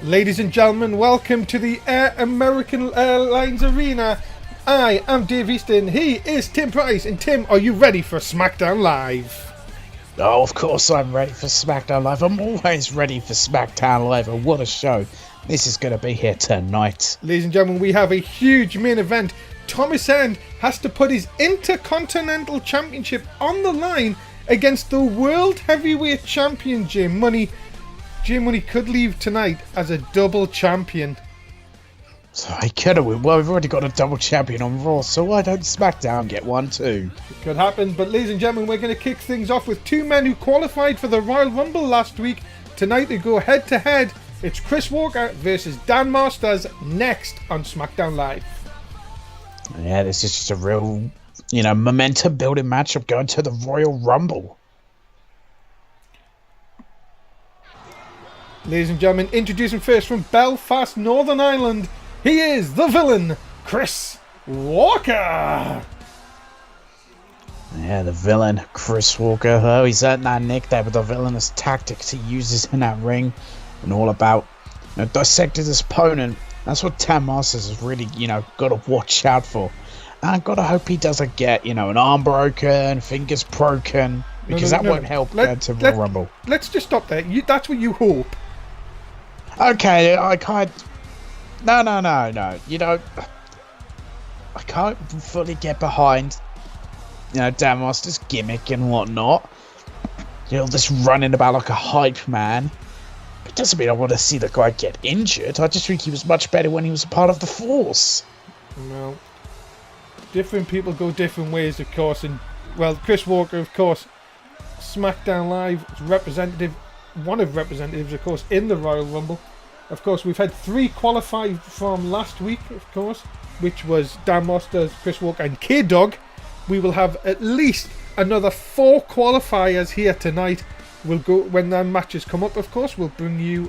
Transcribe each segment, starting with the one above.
Ladies and gentlemen, welcome to the Air American Airlines Arena. I am Dave Easton, he is Tim Price, and Tim, are you ready for Smackdown Live? Oh, of course I'm ready for Smackdown Live. I'm always ready for Smackdown Live, and what a show this is going to be here tonight. Ladies and gentlemen, we have a huge main event. Thomas End has to put his Intercontinental Championship on the line against the World Heavyweight Champion, Jay Money. Jay Money could leave tonight as a double champion. So I could have. Well, we've already got a double champion on Raw, so why don't SmackDown get one too? It could happen, but ladies and gentlemen, we're going to kick things off with two men who qualified for the Royal Rumble last week. Tonight they go head to head. It's Chris Walker versus Dan Masters next on SmackDown Live. Yeah, this is just a real, momentum building matchup going to the Royal Rumble. Ladies and gentlemen, introducing first from Belfast, Northern Ireland, he is the villain, Chris Walker. Yeah, the villain, Chris Walker. Oh, he's earned that nickname with the villainous tactics he uses in that ring, and all about dissecting his opponent. That's what Dan Masters has really, got to watch out for. And I've got to hope he doesn't get, an arm broken, fingers broken, because that won't help to Royal Rumble. Let's just stop there. That's what you hope. Okay, I can't. No. I can't fully get behind, Dan Masters' gimmick and whatnot. Just running about like a hype man. It doesn't mean I want to see the guy get injured. I just think he was much better when he was a part of the Force. Well, different people go different ways, of course. And, well, Chris Walker, of course, SmackDown Live representative, one of representatives, of course, in the Royal Rumble. Of course, we've had 3 qualified from last week, of course, which was Dan Masters, Chris Walker, and K-Dog. We will have at least another 4 qualifiers here tonight. We'll go when the matches come up. Of course, we'll bring you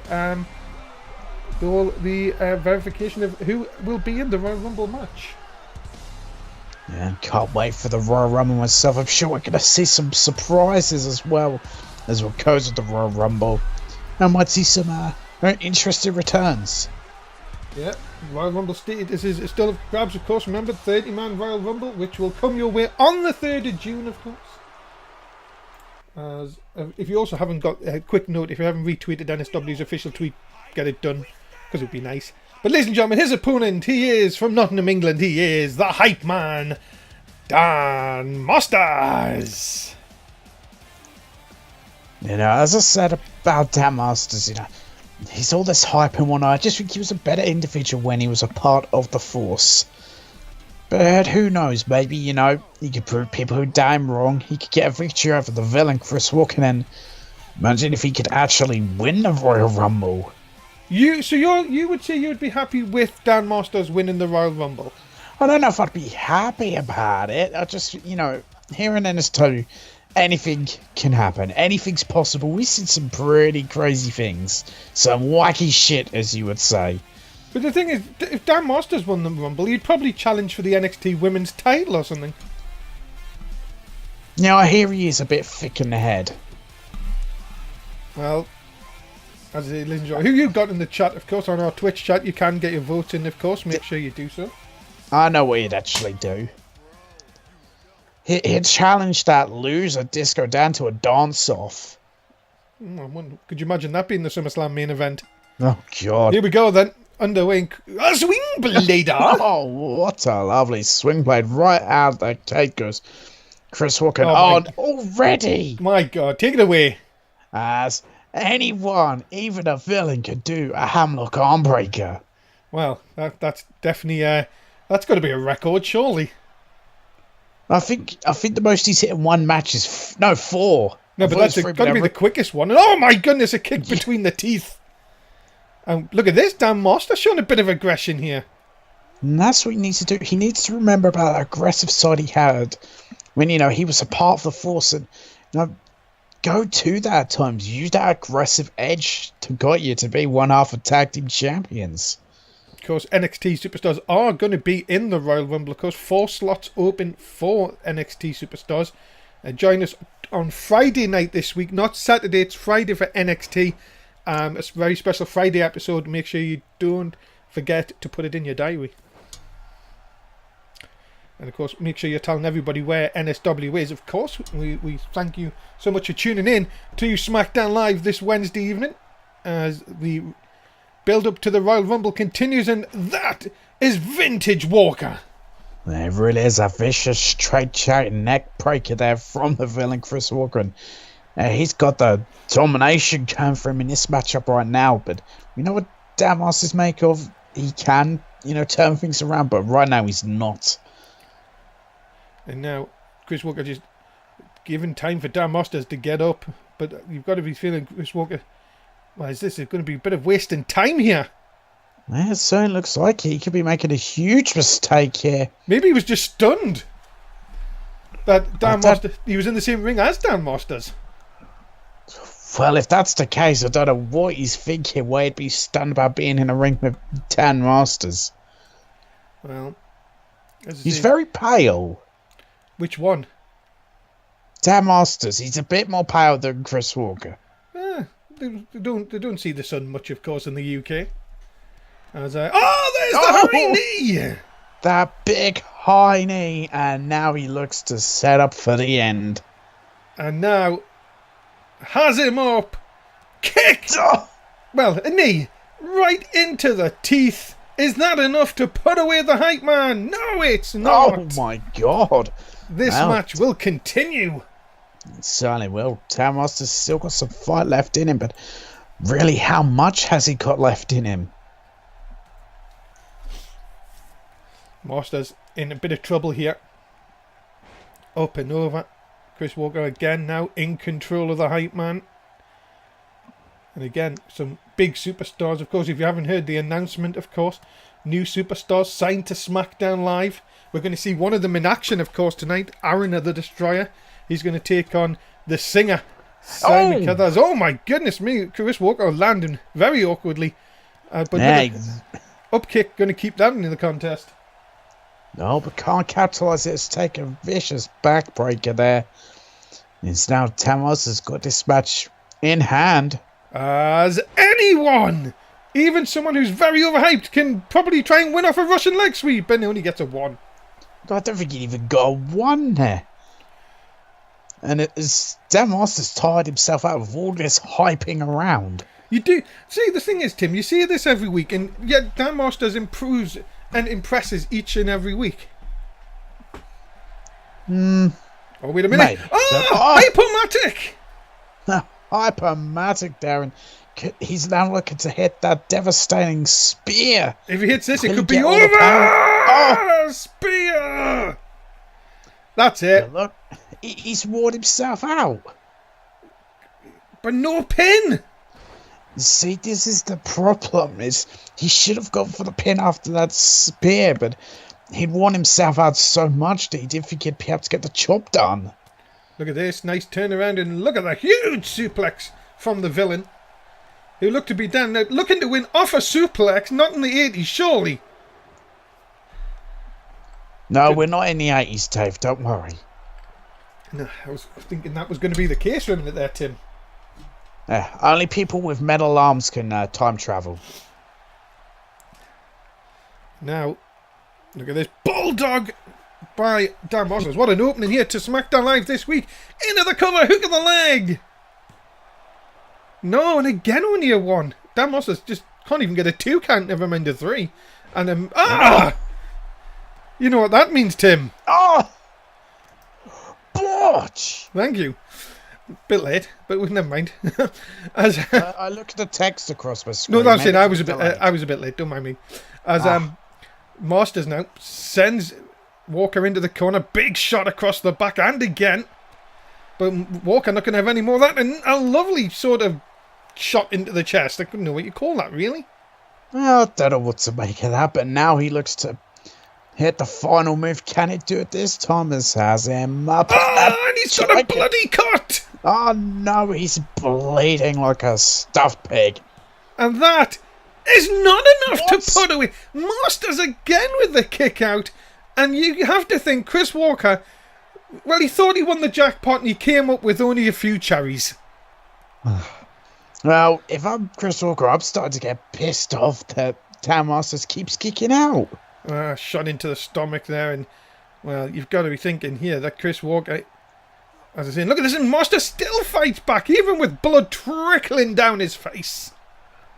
the verification of who will be in the Royal Rumble match. Yeah, can't wait for the Royal Rumble myself. I'm sure we're going to see some surprises as well as what goes with the Royal Rumble. I might see some very interesting returns. Yeah, Royal Rumble stated this is still up for grabs, of course. Remember, 30-man Royal Rumble, which will come your way on the 3rd of June, of course. As if you also haven't got a quick note, if you haven't retweeted NSW's official tweet, get it done, because it would be nice. But ladies and gentlemen, his opponent, he is from Nottingham, England. He is the hype man, Dan Masters. As I said about Dan Masters, he's all this hype and whatnot. I just think he was a better individual when he was a part of the Force. But who knows, maybe, he could prove people who damn wrong. He could get a victory over the villain, Chris Walker, and imagine if he could actually win the Royal Rumble. You would say you would be happy with Dan Masters winning the Royal Rumble? I don't know if I'd be happy about it. I just, here in NSW, anything can happen. Anything's possible. We've seen some pretty crazy things. Some wacky shit, as you would say. But the thing is, if Dan Masters won the Rumble, he'd probably challenge for the NXT Women's title or something. I hear he is a bit thick in the head. Well, as it is, enjoy. Who you got in the chat, of course, on our Twitch chat. You can get your votes in, of course. Make sure you do so. I know what he'd actually do. He'd challenge that loser Disco down to a dance-off. Could you imagine that being the SummerSlam main event? Oh, God. Here we go, then. Underway. A swing blader! Oh, what a lovely swing blade right out the gate goes Chris Walker on already. My God, take it away. As anyone, even a villain, could do a hamlock arm breaker. Well, that's definitely that's got to be a record, surely. I think the most he's hit in one match is 4. No, but that's got to be the quickest one. And oh my goodness, a kick between the teeth. And look at this, Dan Masters showing a bit of aggression here. And that's what he needs to do. He needs to remember about that aggressive side he had when, he was a part of the Force. And, go to that at times. Use that aggressive edge to get you to be one half of tag team champions. Of course, NXT superstars are going to be in the Royal Rumble. Of course, 4 slots open for NXT superstars. Join us on Friday night this week. Not Saturday, it's Friday for NXT. a very special Friday episode. Make sure you don't forget to put it in your diary. And of course, make sure you're telling everybody where NSW is. Of course, we thank you so much for tuning in to Smackdown Live this Wednesday evening as the build-up to the Royal Rumble continues, and that is Vintage Walker. There really is a vicious, straight-shouting neck breaker there from the villain Chris Walker. And he's got the domination going for him in this matchup right now. But you know what Dan Masters make of? He can, turn things around, but right now he's not. And now Chris Walker just giving time for Dan Masters to get up. But you've got to be feeling Chris Walker, well, is this going to be a bit of wasting time here? Yeah, it certainly looks like he could be making a huge mistake here. Maybe he was just stunned that Dan Masters, he was in the same ring as Dan Masters. Well, if that's the case, I don't know what he's thinking, why he'd be stunned about being in a ring with Dan Masters. Well, he's very pale. Which one? Dan Masters. He's a bit more pale than Chris Walker. They don't see the sun much, of course, in the UK. There's the high knee! That big high knee, and now he looks to set up for the end. And now has him up. Kick! Oh. Well, a knee right into the teeth. Is that enough to put away the hype man? No, it's not. Oh my God. This match will continue. It certainly will. Dan Masters still got some fight left in him, but really, how much has he got left in him? Masters in a bit of trouble here. Up and over. Chris Walker again now in control of the hype man. And again, some big superstars. Of course, if you haven't heard the announcement, of course, new superstars signed to Smackdown Live. We're going to see one of them in action, of course, tonight. Aruna the Destroyer. He's going to take on the singer, Simon Cathers. Oh my goodness me. Chris Walker landing very awkwardly. But up kick, going to keep that in the contest. No, but can't capitalise it. It's take a vicious backbreaker there. It's now Tamos has got this match in hand. As anyone, even someone who's very overhyped, can probably try and win off a Russian leg sweep, and only gets a 1. I don't think he even got a 1 there. And Dan Masters tired himself out of all this hyping around. You do. See, the thing is, Tim, you see this every week, and yet Dan Masters improves and impresses each and every week. Oh, wait a minute. Maybe. Hypomatic! Hypomatic, Darren. He's now looking to hit that devastating spear. If he hits this, it could be over! Spear! That's it. Yeah, look, he's worn himself out. But no pin! See, this is the problem. Is he should have gone for the pin after that spear, but he'd worn himself out so much that he didn't think he'd be able to get the job done. Look at this, nice turnaround, and look at the huge suplex from the villain, who looked to be down now, looking to win off a suplex, not in the 80s, surely. No, we're not in the 80s, Dave, don't worry. No, I was thinking that was going to be the case for a minute there, Tim. Only people with metal arms can time travel. Now, look at this bulldog by Dan Masters. What an opening here to SmackDown Live this week. Into the cover, hook of the leg. No, and again only a 1. Dan Masters just can't even get a 2 count, never mind a 3. And you know what that means, Tim. Botch! Thank you. Bit late, but never mind. I looked at the text across my screen. No, that's it. I was a bit late. Don't mind me. As Masters now sends Walker into the corner, big shot across the back and again. But Walker not going to have any more of that, and a lovely sort of shot into the chest. I couldn't know what you call that, really. Well, I don't know what to make of that, but now he looks to hit the final move. Can he do it this time? As has him up. And he's got a bloody cut! Oh no, he's bleeding like a stuffed pig. And that is not enough to put away. Masters again with the kick out. And you have to think Chris Walker, well, he thought he won the jackpot and he came up with only a few cherries. Well, if I'm Chris Walker, I'm starting to get pissed off that Town Masters keeps kicking out. Shot into the stomach there, and well, you've got to be thinking here that Chris Walker, as I say, look at this, and Master still fights back, even with blood trickling down his face.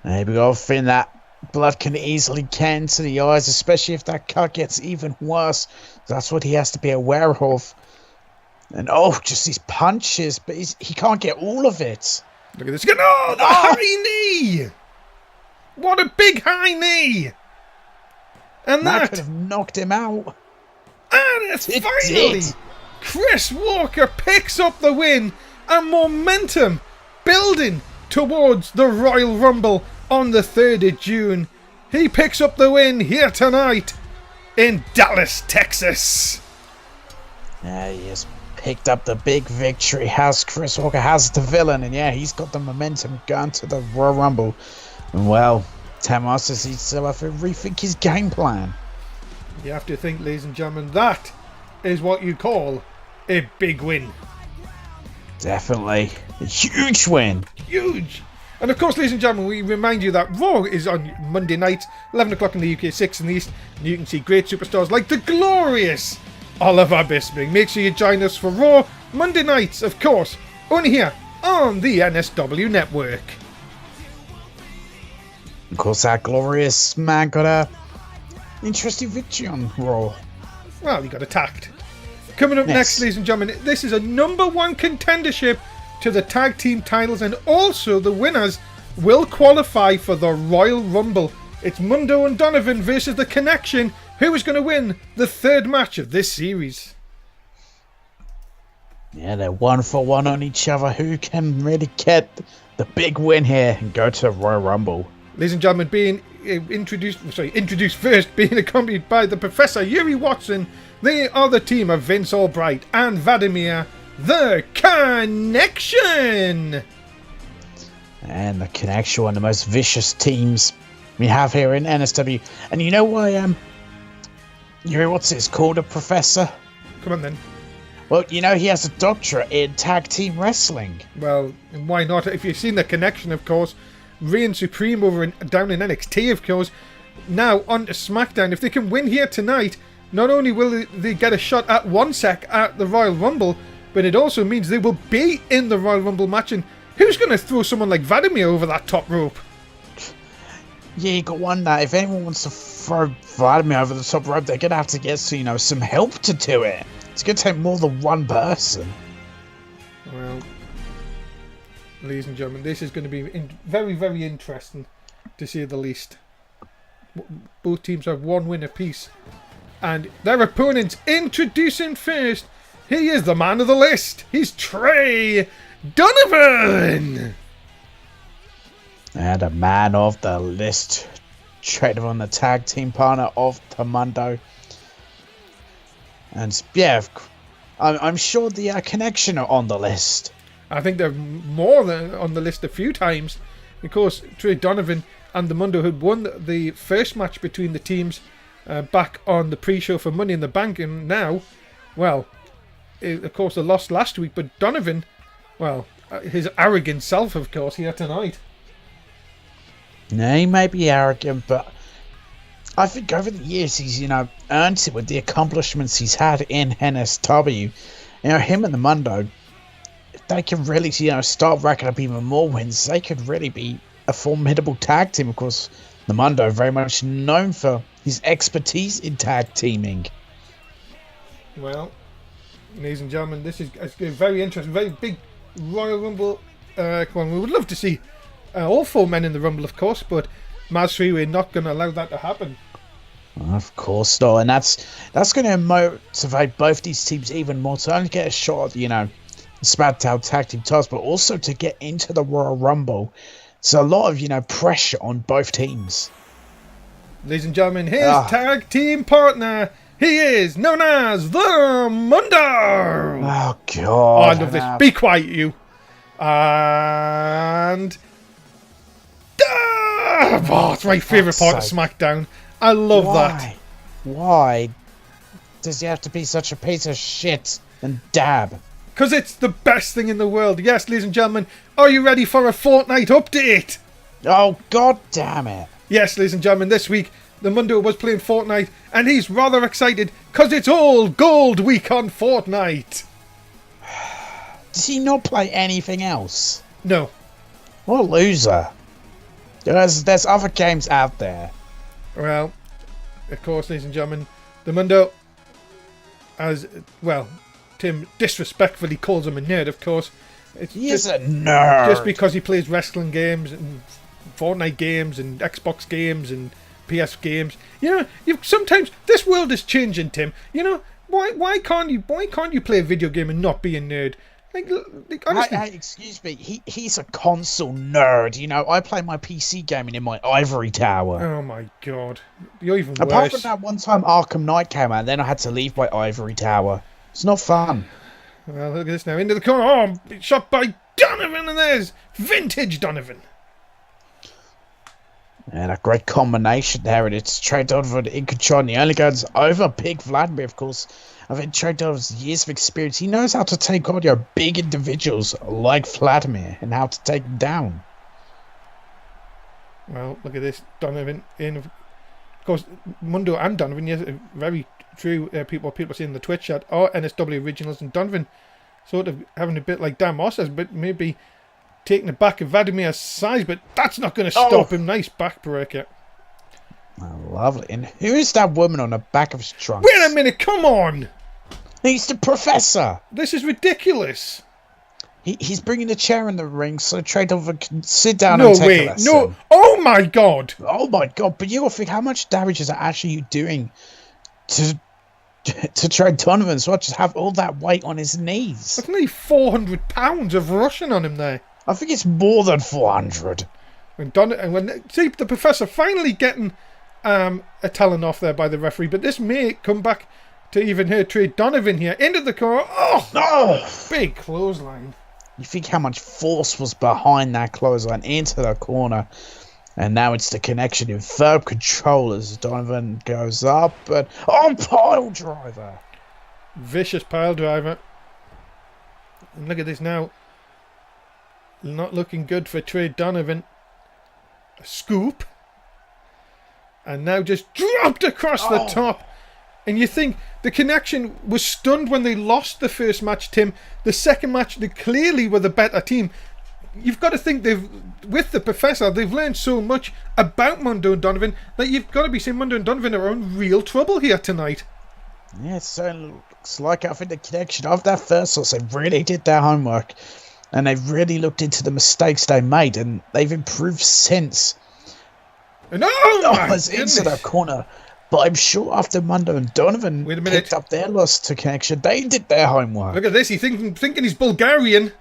There we go, Finn. That blood can easily get into the eyes, especially if that cut gets even worse. That's what he has to be aware of. And oh, just these punches, but he can't get all of it. Look at this again. Oh, the high knee! What a big high knee! And that could have knocked him out. And it's finally Chris Walker picks up the win, and momentum building towards the Royal Rumble on the 3rd of June. He picks up the win here tonight in Dallas, Texas. Yeah, he has picked up the big victory. Chris Walker has the villain, and yeah, he's got the momentum going to the Royal Rumble. And well, Tam Masters needs to have to rethink his game plan. You have to think, ladies and gentlemen, that is what you call a big win. Definitely. A huge win. Huge. And of course, ladies and gentlemen, we remind you that Raw is on Monday night, 11 o'clock in the UK, 6 in the East. And you can see great superstars like the glorious Oliver Bisping. Make sure you join us for Raw Monday nights, of course, only here on the NSW network. Of course, that glorious man got a interesting victory on Raw. Well, he got attacked. Coming up next, ladies and gentlemen, this is a #1 contendership to the tag team titles, and also the winners will qualify for the Royal Rumble. It's Mundo and Donovan versus The Connection. Who is going to win the 3rd match of this series? Yeah, they're 1-for-1 on each other. Who can really get the big win here and go to the Royal Rumble? Ladies and gentlemen, being introduced first, being accompanied by the Professor Yuri Watson. They are the team of Vince Albright and Vladimir, The Connection. And The Connection, one of the most vicious teams we have here in NSW. And you know why, Yuri Watson is called a professor? Come on then. Well, you know, he has a doctorate in tag team wrestling. Well, why not? If you've seen The Connection, of course, reign supreme down in NXT, of course. Now on to SmackDown. If they can win here tonight, not only will they get a shot at 1 sec at the Royal Rumble, but it also means they will be in the Royal Rumble match. And who's going to throw someone like Vladimir over that top rope? Yeah, you got one that if anyone wants to throw Vladimir over the top rope, they're going to have to get some help to do it. It's going to take more than one person. Well, ladies and gentlemen, this is going to be very, very interesting, to say the least. Both teams have 1 win apiece. And their opponents, introducing first, he is the man of the list. He's Trey Donovan. And a man of the list. Trey Donovan, the tag team partner of Tamundo. And yeah, I'm sure the Connection are on the list. I think they're more than on the list a few times. Of course, Trey Donovan and the Mundo had won the first match between the teams back on the pre-show for Money in the Bank, and now, well, of course they lost last week, but Donovan, well, his arrogant self, of course, here tonight. No, he may be arrogant, but I think over the years he's, earned it with the accomplishments he's had in NSW. Him and the Mundo, if they can really, start racking up even more wins, they could really be a formidable tag team. Of course, the Mundo very much known for his expertise in tag teaming. Well, ladies and gentlemen, this is very interesting, very big Royal Rumble. Come on, we would love to see all 4 men in the Rumble, of course, but Maz 3, we're not going to allow that to happen. Of course not, and that's going to motivate both these teams even more to only get a shot at, the Smackdown tag team titles, but also to get into the Royal Rumble. So a lot of, pressure on both teams. Ladies and gentlemen, his tag team partner, he is known as the Mundo. Oh, God. Oh, I love this. Be quiet, you. And... it's my favourite part of SmackDown. I love that. Why does he have to be such a piece of shit and dab? Because it's the best thing in the world. Yes, ladies and gentlemen, are you ready for a Fortnite update? Oh, god damn it. Yes, ladies and gentlemen, this week the Mundo was playing Fortnite and he's rather excited because it's all gold week on Fortnite. Does he not play anything else? No. What a loser. There's other games out there. Well, of course, ladies and gentlemen, the Mundo, as well, Tim disrespectfully calls him a nerd, of course. He is a nerd. Just because he plays wrestling games and Fortnite games and Xbox games and PS games. You know, sometimes this world is changing, Tim. You know, why can't you play a video game and not be a nerd? Like honestly. Hey, excuse me. He's a console nerd. You know, I play my PC gaming in my ivory tower. Oh my god, you're even Apart worse. from that one time Arkham Knight came out, then I had to leave my ivory tower. It's not fun. Well, look at this now. Into the corner. Oh, shot by Donovan, and there's vintage Donovan. And a great combination there, and it's Trey Donovan in control. And the only goes over Big Vladimir, of course. I think Trey Donovan's years of experience. He knows how to take on your big individuals like Vladimir and how to take them down. Well, look at this. Donovan in. Of course, Mundo and Donovan, yes, very true. People are saying in the Twitch chat are NSW originals, and Donovan sort of having a bit like Dan Moss has, but maybe taking it back of Vladimir's size, but that's not going to stop him. Nice backbreaker. Oh, lovely. And who is that woman on the back of his trunk? Wait a minute, come on! He's the professor. This is ridiculous. He's bringing the chair in the ring so Trey Donovan can sit down and take a lesson. No, oh my god! Oh my god, but you gotta think, how much damage is it actually doing to Trey Donovan, so I just have all that weight on his knees? That's nearly 400 pounds of Russian on him there. I think it's more than 400. See the professor finally getting a talon off there by the referee, but this may come back to even hurt Trey Donovan here. Into the corner. Oh! Big clothesline. You think how much force was behind that clothesline into the corner. And now it's the connection in third control as Donovan goes up. And pile driver. Vicious pile driver. And look at this now. Not looking good for Trey Donovan. A scoop. And now just dropped across the top. And you think the connection was stunned when they lost the first match, Tim. The second match, they clearly were the better team. You've got to think with the professor, they've learned so much about Mundo and Donovan that you've got to be saying Mundo and Donovan are in real trouble here tonight. Yeah, it certainly looks like I think the connection of that first source, they really did their homework. And they've really looked into the mistakes they made, and they've improved since. And it's into the corner. But I'm sure after Mundo and Donovan picked up their loss to connection, they did their homework. Look at this, he's thinking he's Bulgarian.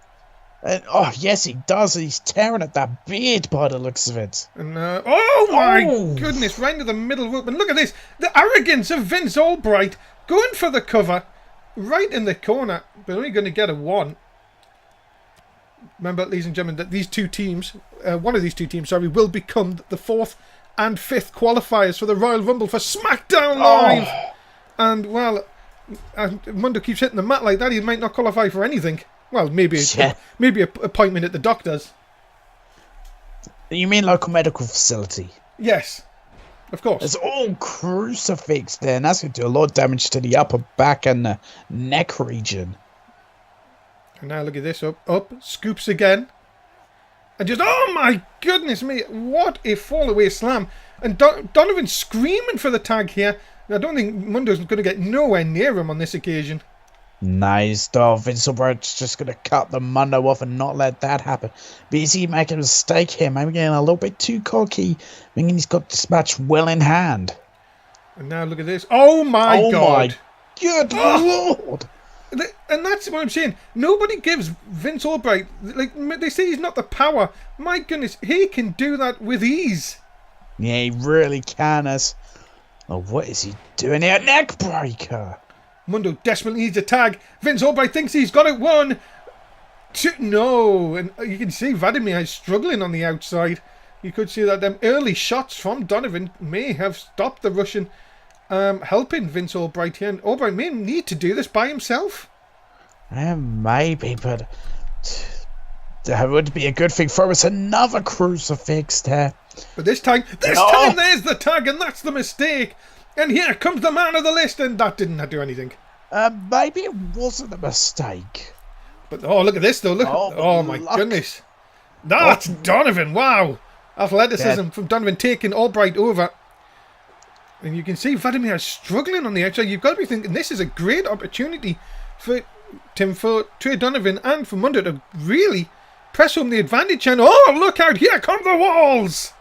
And, yes, he does. He's tearing at that beard by the looks of it. And my goodness, right into the middle rope. And look at this, the arrogance of Vince Albright going for the cover right in the corner, but only going to get a 1. Remember, ladies and gentlemen, that these two teams, one of these two teams, will become the 4th and 5th qualifiers for the Royal Rumble for Smackdown Live. And, well, Mundo keeps hitting the mat like that, he might not qualify for anything. Well, maybe an appointment at the doctor's. You mean local medical facility? Yes, of course. It's all crucifix there, and that's going to do a lot of damage to the upper back and the neck region. And now look at this, up, scoops again. And just, oh my goodness me, what a fall-away slam. And Donovan screaming for the tag here. And I don't think Mundo's going to get nowhere near him on this occasion. Nice stuff. Vince Albright's just going to cut the Mundo off and not let that happen. But is he making a mistake here? Maybe getting a little bit too cocky. Thinking he's got this match well in hand. And now look at this. Oh my God. Good Lord. And that's what I'm saying. Nobody gives Vince Albright, like they say he's not the power. My goodness, he can do that with ease. Yeah, he really can. What is he doing here? Neck breaker. Mundo desperately needs a tag. Vince Albright thinks he's got it 1, 2. No, and you can see Vladimir is struggling on the outside. You could see that them early shots from Donovan may have stopped the Russian. Helping Vince Albright here, and Albright may need to do this by himself. Maybe, but that would be a good thing for us. Another crucifix there. But this time there's the tag, and that's the mistake. And here comes the man of the list, and that didn't do anything. Maybe it wasn't a mistake. But look at this though. Look! Oh my goodness! That's Donovan. Wow, athleticism from Donovan taking Albright over. And you can see Vladimir is struggling on the outside. You've got to be thinking this is a great opportunity for Trey Donovan and for Munder to really press home the advantage. And look out! Here come the walls!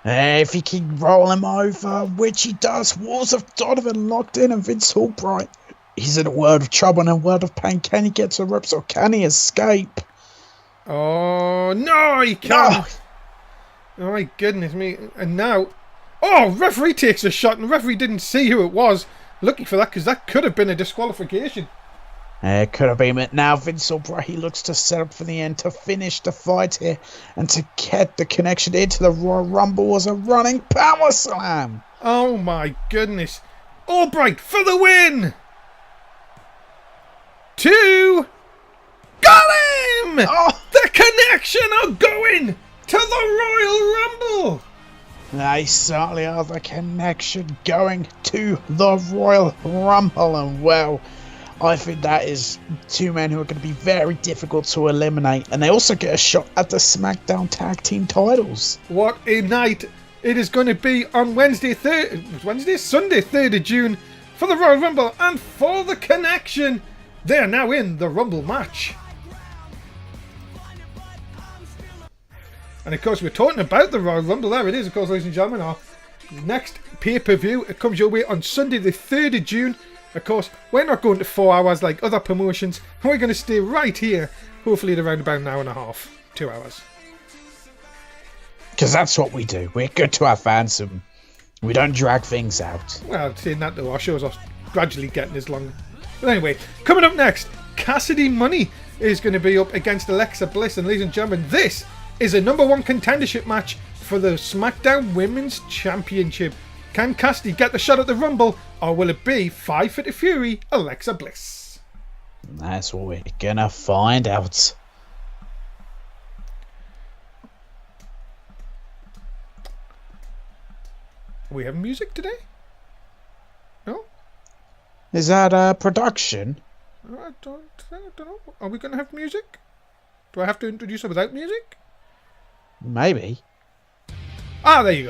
If he can roll him over, which he does, walls of Donovan locked in, and Vince Albright, he's in a world of trouble and a world of pain. Can he get to ropes or can he escape? Oh no, he can't! No. Oh my goodness me! And now. Referee takes a shot, and the referee didn't see who it was. Lucky for that, because that could have been a disqualification. It could have been, but now Vince Albright, he looks to set up for the end, to finish the fight here, and to get the connection into the Royal Rumble was a running power slam. Oh my goodness. Albright for the win! 2. Got him! The connection are going to the Royal Rumble! They certainly are, the connection going to the Royal Rumble, and well, I think that is two men who are going to be very difficult to eliminate, and they also get a shot at the Smackdown Tag Team titles. What a night it is going to be on Sunday 3rd of June for the Royal Rumble and for the connection. They are now in the Rumble match. And of course, we're talking about the Royal Rumble. There it is, of course, ladies and gentlemen. Our next pay-per-view. It comes your way on Sunday the 3rd of June. Of course, we're not going to 4 hours like other promotions. We're going to stay right here, hopefully at around about an hour and a half. 2 hours. Because that's what we do. We're good to our fans and we don't drag things out. Well, saying that though, our shows are gradually getting as long. But anyway, coming up next, Cassidy Money is going to be up against Alexa Bliss. And ladies and gentlemen, this is a #1 contendership match for the SmackDown Women's Championship. Can Cassidy get the shot at the Rumble, or will it be 5 Foot of Fury, Alexa Bliss? That's what we're gonna find out. Are we having music today? No? Is that production? I don't know. Are we going to have music? Do I have to introduce her without music? Maybe. There you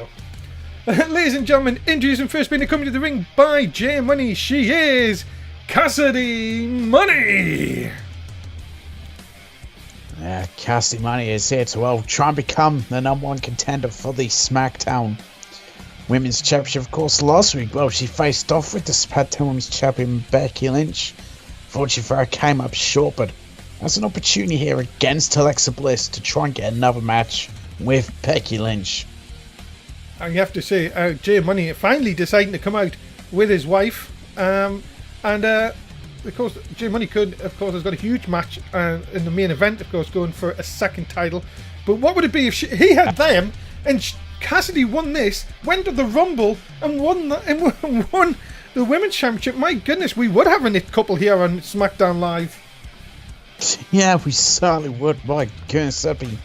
go. Ladies and gentlemen, introducing first being coming to the ring by J Money. She is Cassidy Money. Cassidy Money is here to try and become the #1 contender for the SmackDown Women's Championship. Of course, last week, she faced off with the SmackDown Women's Champion Becky Lynch. Fortunately for her, came up short, but that's an opportunity here against Alexa Bliss to try and get another match with Becky Lynch. And you have to say, Jay Money finally deciding to come out with his wife. Of course, Jay Money has got a huge match in the main event, of course, going for a second title. But what would it be if he had them and Cassidy won this, went to the Rumble and won the Women's Championship? My goodness, we would have a knit couple here on SmackDown Live. Yeah, we certainly would. My goodness, that'd be,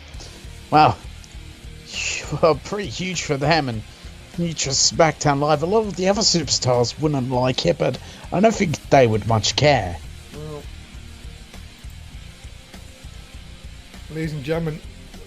pretty huge for them and huge for SmackDown Live. A lot of the other superstars wouldn't like it, but I don't think they would much care. Well, ladies and gentlemen,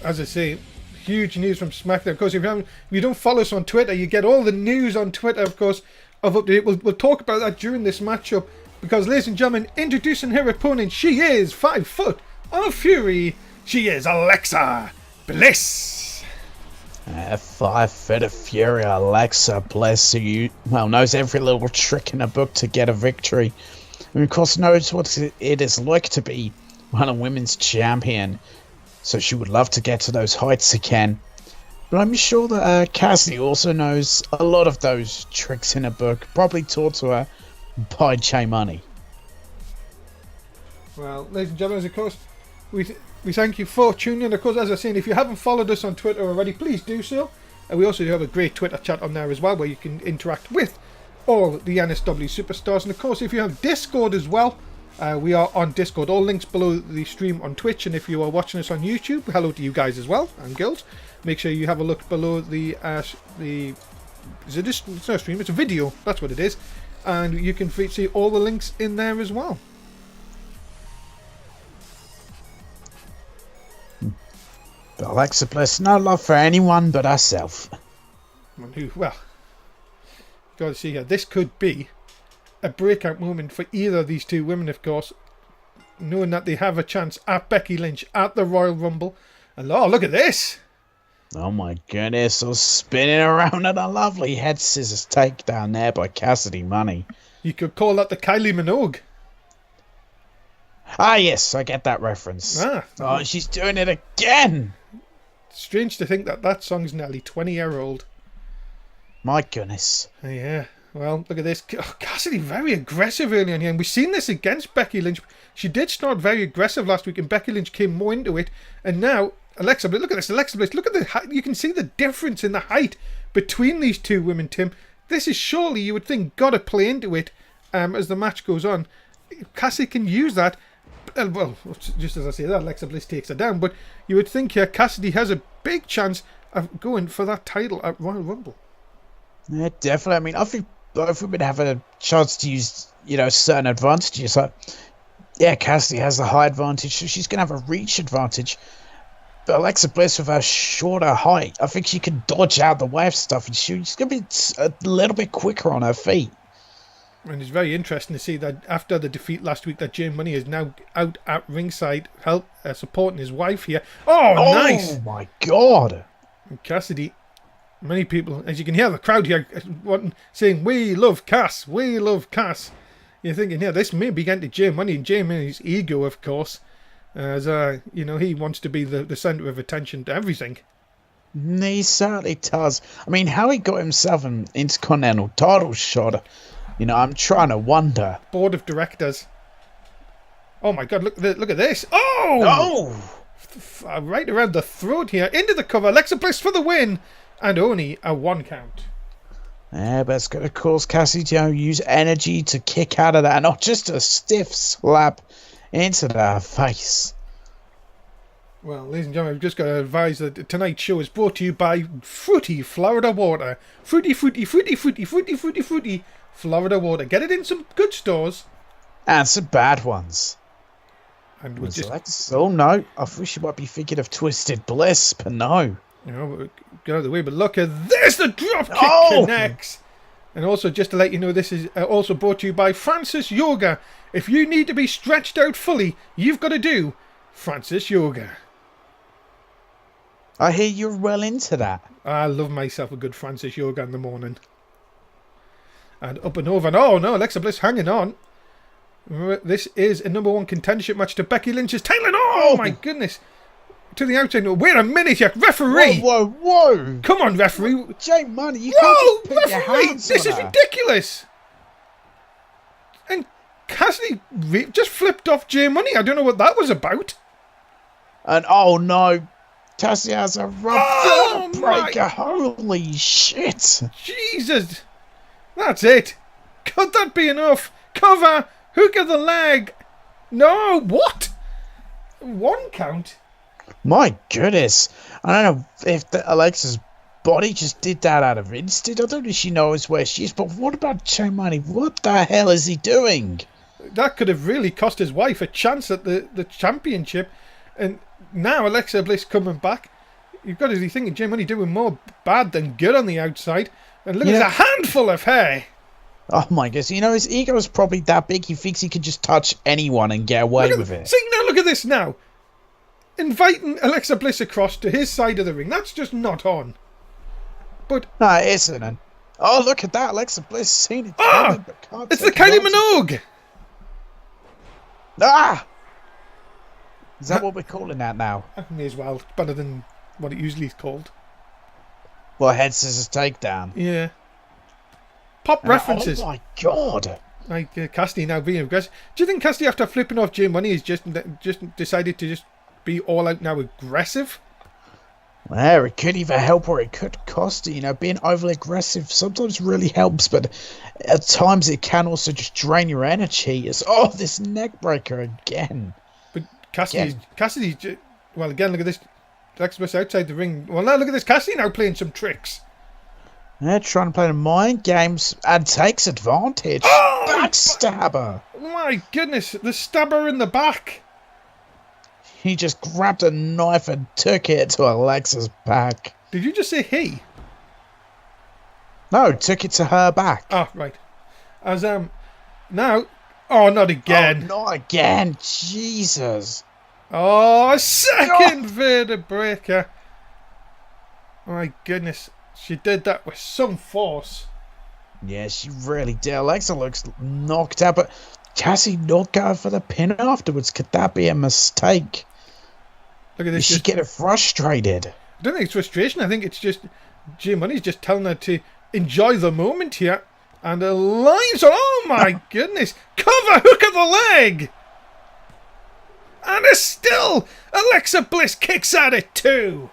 as I say, huge news from SmackDown. Of course, if you don't follow us on Twitter, you get all the news on Twitter, of course, of update. We'll talk about that during this matchup. Because, ladies and gentlemen, introducing her opponent, she is 5 Foot of Fury. She is Alexa Bliss. 5 Foot of Fury, Alexa Bliss, who knows every little trick in a book to get a victory. And of course knows what it is like to be a women's champion. So she would love to get to those heights again. But I'm sure that Cassidy also knows a lot of those tricks in a book, probably taught to her by J Money. Well, ladies and gentlemen, of course, we thank you for tuning in. Of course, as I was saying, if you haven't followed us on Twitter already, please do so. And we also have a great Twitter chat on there as well, where you can interact with all the NSW superstars. And of course, if you have Discord as well, We are on Discord. All links below the stream on Twitch, and if you are watching us on YouTube, hello to you guys as well, and girls. Make sure you have a look below the it's not a stream, it's a video, that's what it is. And you can see all the links in there as well. But Alexa Bliss, no love for anyone but herself. Well, got to see here. This could be a breakout moment for either of these two women, of course, knowing that they have a chance at Becky Lynch at the Royal Rumble. And oh, look at this! Oh my goodness, I was spinning around at a lovely head scissors takedown there by Cassidy Money. You could call that the Kylie Minogue. Ah, yes, I get that reference. Oh, she's doing it again! Strange to think that that song's nearly 20-year-old. My goodness. Yeah, well, look at this. Oh, Cassidy very aggressive early on here, and we've seen this against Becky Lynch. She did start very aggressive last week, and Becky Lynch came more into it, and now Alexa Bliss, look at this, Alexa Bliss, look at the height. You can see the difference in the height between these two women, Tim. This is surely, you would think, got to play into it as the match goes on. Cassidy can use that. Well, just as I say that, Alexa Bliss takes her down, but you would think here Cassidy has a big chance of going for that title at Royal Rumble. Yeah, definitely. I mean, I think both women have a chance to use, certain advantages. Like, yeah, Cassidy has the high advantage, so she's going to have a reach advantage. But Alexa Bliss, with her shorter height, I think she can dodge out the way of stuff, and she's going to be a little bit quicker on her feet. And it's very interesting to see that after the defeat last week, that Jay Money is now out at ringside, supporting his wife here. Oh, nice! Oh my God! And Cassidy, many people, as you can hear the crowd here, saying, "We love Cass, we love Cass." You're thinking, yeah, this may be getting to Jay Money, and Jay Money's ego, of course. As he wants to be the centre of attention to everything. He certainly does. I mean, how he got himself an Intercontinental title shot, I'm trying to wonder. Board of directors. Oh my God! Look at this! Oh! Right around the throat here, into the cover. Alexa Bliss for the win, and only a 1 count. Yeah, but it's going to cause Cassidy to use energy to kick out of that, not just a stiff slap into their face. Well, ladies and gentlemen, we've just got to advise that tonight's show is brought to you by Fruity Florida Water. Fruity Florida Water. Get it in some good stores. And some bad ones. And we'll just... Oh no, I wish you might be thinking of Twisted Bliss, but no. Get out of the way, but look at this! The drop kick connects! And also, just to let you know, this is also brought to you by Francis Yoga. If you need to be stretched out fully, you've got to do Francis Yoga. I hear you're well into that. I love myself a good Francis Yoga in the morning. And up and over. And oh no, Alexa Bliss hanging on. This is a #1 contendership match to Becky Lynch's title. Oh my goodness. To the outside. No, wait a minute, you referee. Whoa. Come on, referee. Jay Money, you can't just put your hands this on is her. ridiculous. And Cassidy just flipped off Jay Money. I don't know what that was about. And oh no, Cassidy has a rubber breaker. Holy shit. Jesus. That's it. Could that be enough? Cover. Hook of the leg. No. What? 1 count. My goodness. I don't know if Alexa's body just did that out of instinct. I don't know if she knows where she is, but what about Jay Money? What the hell is he doing? That could have really cost his wife a chance at the championship. And now Alexa Bliss coming back. You've got to be thinking Jay Money doing more bad than good on the outside. And look, at a handful of hair. Oh my goodness. His ego is probably that big. He thinks he can just touch anyone and get away with it. See, now look at this now. Inviting Alexa Bliss across to his side of the ring. That's just not on. But no, it isn't. Oh, look at that. Alexa Bliss seen it. It's the Kylie Minogue. Is that what we're calling that now? May as well. It's better than what it usually is called. Well, head scissors takedown. Yeah. Pop references. Oh my God. Like Cassidy now being aggressive. Do you think Cassidy, after flipping off Jay Money, has just decided to just be all out now aggressive? Well, it could either help or it could cost you. You know, being overly aggressive sometimes really helps, but at times it can also just drain your energy. This neck breaker again. But Cassidy, well, again, look at this. Express outside the ring. Well, now look at this. Cassidy now playing some tricks. They're trying to play the mind games and takes advantage. Oh! Backstabber. My goodness, the stabber in the back. He just grabbed a knife and took it to Alexa's back. Did you just say he? No, took it to her back. Ah, right. As now, oh, not again. Oh, not again. Jesus. Oh, a second vertebraker. My goodness, she did that with some force. Yeah, she really did. Alexa looks knocked out, but Cassie not going for the pin afterwards. Could that be a mistake? Look at this. Is she getting frustrated? I don't think it's frustration. I think it's just Jay Money's just telling her to enjoy the moment here. And the lines are, oh my goodness. Cover hook of the leg. And it's still Alexa Bliss kicks at it too.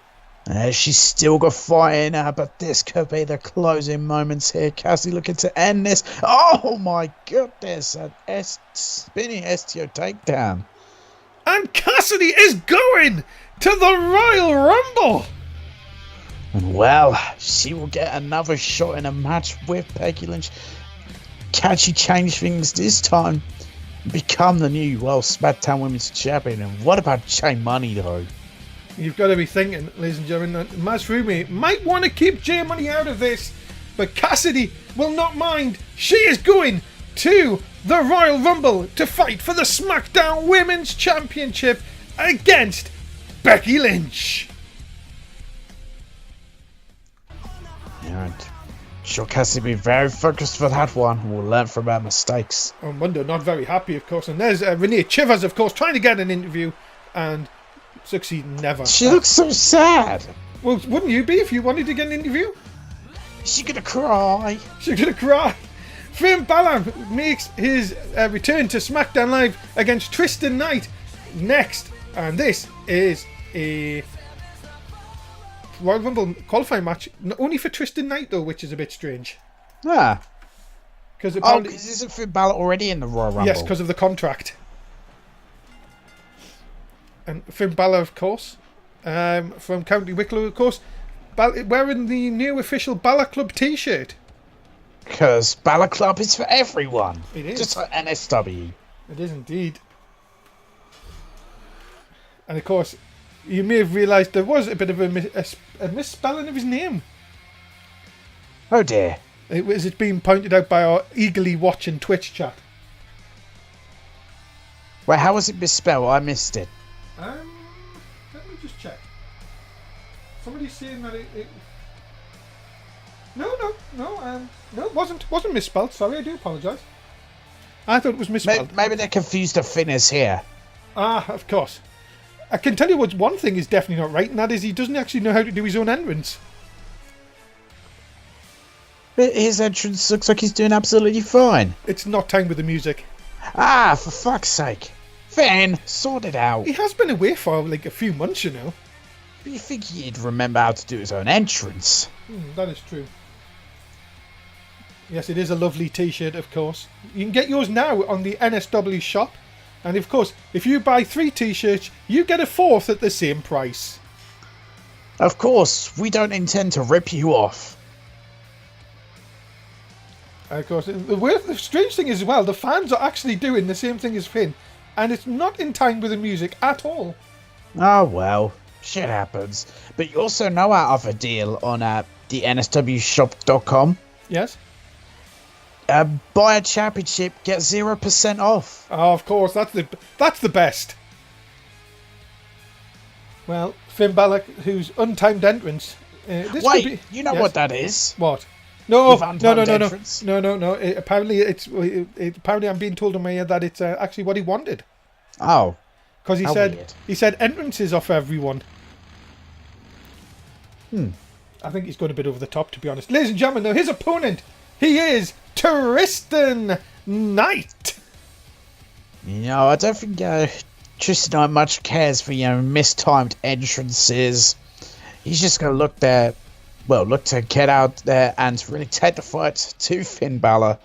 She's still got fight in her, but this could be the closing moments here. Cassie looking to end this. Oh my goodness. An spinning STO takedown. And Cassidy is going to the Royal Rumble. And well, she will get another shot in a match with Becky Lynch. Can she change things this time? Become the new Smackdown Women's Champion. And what about Jay Money though? You've got to be thinking, ladies and gentlemen, that Masrumi might want to keep Jay Money out of this, but Cassidy will not mind. She is going to the Royal Rumble to fight for the SmackDown Women's Championship against Becky Lynch. Yeah, sure, Cassidy be very focused for that one. We'll learn from our mistakes. On Monday, not very happy, of course. And there's Renee Chivers, of course, trying to get an interview and succeeding never. She looks so sad. Well, wouldn't you be if you wanted to get an interview? She's gonna cry. She's gonna cry. Finn Balor makes his return to SmackDown Live against Tristan Knight next. And this is a Royal Rumble qualifying match, only for Tristan Knight though, which is a bit strange. Ah. Because isn't Finn Balor already in the Royal Rumble? Yes, because of the contract. And Finn Balor, of course, from County Wicklow, of course, wearing the new official Balor Club t-shirt. Because Balor Club is for everyone. It is. Just like NSW. It is indeed. And of course, you may have realised there was a bit of a misspelling of his name. Oh dear. It's been pointed out by our eagerly watching Twitch chat. Wait, how was it misspelled? I missed it. Let me just check. Somebody's saying that it... No, it wasn't misspelled. Sorry, I do apologise. I thought it was misspelled. Maybe they're confused the Finners here. Ah, of course. I can tell you what one thing is definitely not right, and that is he doesn't actually know how to do his own entrance. But his entrance looks like he's doing absolutely fine. It's not time with the music. Ah, for fuck's sake. Finn, sort it out. He has been away for like a few months, you know. But you think he'd remember how to do his own entrance? That is true. Yes, it is a lovely t-shirt, of course. You can get yours now on the NSW shop. And of course, if you buy 3 t-shirts, you get a 4th at the same price. Of course, we don't intend to rip you off. Of course, the strange thing is as well, the fans are actually doing the same thing as Finn. And it's not in time with the music at all. Oh well, shit happens. But you also know our other deal on the NSWshop.com. Yes? Buy a championship, get 0% off. Oh, of course, that's the best. Well, Finn Balor, whose untimed entrance. Wait, could be, you know yes? what that is? What? No. Apparently, apparently, I'm being told in my ear that it's actually what he wanted. Oh, because he said entrances are for everyone. I think he's going a bit over the top, to be honest. Ladies and gentlemen, now his opponent, he is Tristan Knight. You know, I don't think Tristan Knight much cares for mistimed entrances. He's just going to look there. Well, look to get out there and really take the fight to Finn Balor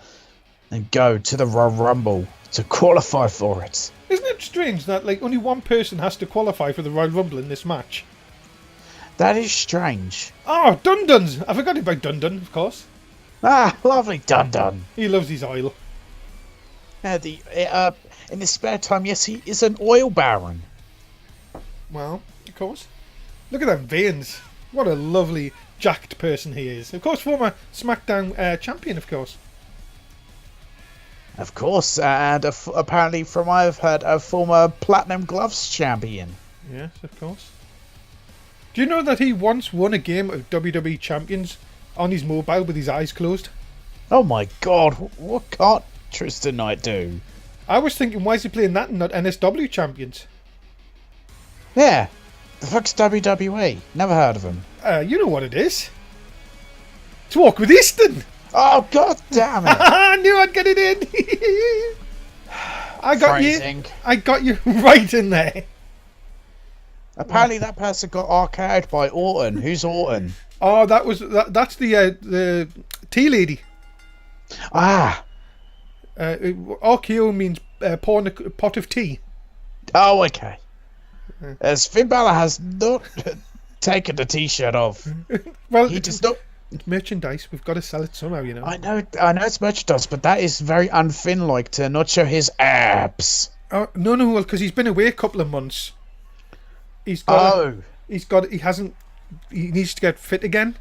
and go to the Royal Rumble to qualify for it. Isn't it strange that like only one person has to qualify for the Royal Rumble in this match? That is strange. Oh, Dun-Duns! I forgot about Dun-Dun, of course. Ah, lovely Dun-Dun. He loves his oil. In his spare time, yes, he is an oil baron. Well, of course. Look at them veins. What a lovely, jacked person he is. Of course, former Smackdown champion, of course. Of course, and apparently, from what I've heard, a former Platinum Gloves champion. Yes, of course. Do you know that he once won a game of WWE Champions on his mobile with his eyes closed? Oh my god, what can't Tristan Knight do? I was thinking, why is he playing that and not NSW Champions? Yeah, the fuck's WWE? Never heard of him. You know what it is. It's Walk with Easton! Oh god damn it! I knew I'd get it in! I got Phrasing. you. I got you right in there. Apparently that person got RKO'd by Orton. Who's Orton? Oh, that's the tea lady. Ah. RKO means pouring a pot of tea. Oh, okay. As Finn Balor has not taken the t-shirt off. Well, he does not. It's merchandise. We've got to sell it somehow, you know. I know it's merchandise, but that is very un-Finn-like to not show his abs. Oh, no, well, because he's been away a couple of months. He needs to get fit again.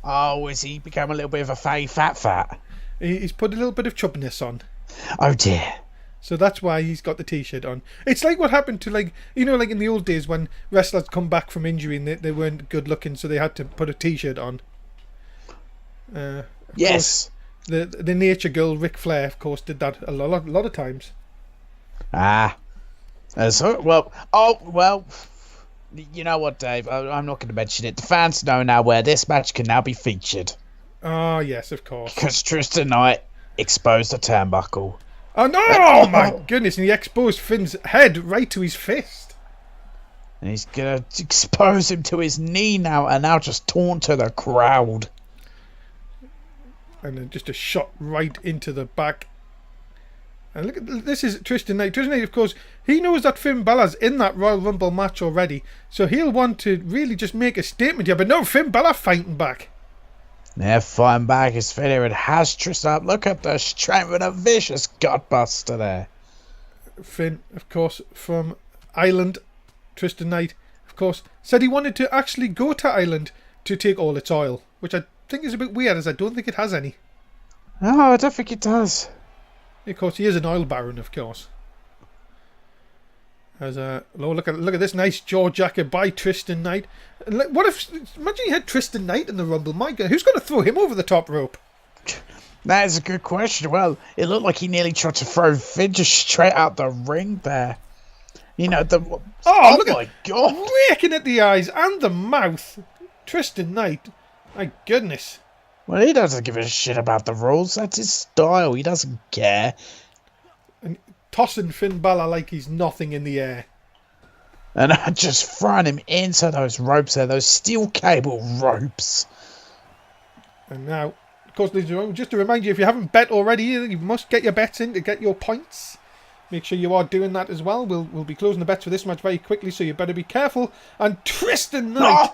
Oh, has he become a little bit of a fatty fat? He's put a little bit of chubbiness on. Oh dear. So that's why he's got the t-shirt on. It's like what happened to like in the old days when wrestlers come back from injury and they weren't good looking, so they had to put a t-shirt on. Yes. Course, the Nature Girl Ric Flair, of course, did that a lot of times. Ah. You know what, Dave? I'm not going to mention it. The fans know now where this match can now be featured. Oh, yes, of course. Because Tristan Knight exposed a turnbuckle. Oh, no! Oh, my goodness. And he exposed Finn's head right to his fist. And he's going to expose him to his knee now and now just taunt to the crowd. And then just a shot right into the back. And look at this is Tristan Knight. Tristan Knight, of course, he knows that Finn Balor's in that Royal Rumble match already, so he'll want to really just make a statement here. But no, Finn Balor fighting back. Yeah, fighting back is failure. It has Tristan up. Look at the strength with a vicious gutbuster there. Finn, of course, from Ireland. Tristan Knight, of course, said he wanted to actually go to Ireland to take all its oil, which I think is a bit weird, as I don't think it has any. No, I don't think it does. Of course, he is an oil baron, of course. Look at this nice jaw jacket by Tristan Knight. What if? Imagine you had Tristan Knight in the Rumble. My God, who's going to throw him over the top rope? That is a good question. Well, it looked like he nearly tried to throw Finn just straight out the ring there. You know the. Oh look my God! Raking at the eyes and the mouth. Tristan Knight. My goodness. Well, he doesn't give a shit about the rules. That's his style. He doesn't care. And tossing Finn Balor like he's nothing in the air. And just throwing him into those ropes there, those steel cable ropes. And now, of course, just to remind you, if you haven't bet already, you must get your bets in to get your points. Make sure you are doing that as well. We'll be closing the bets for this match very quickly, so you better be careful. And Tristan Knight,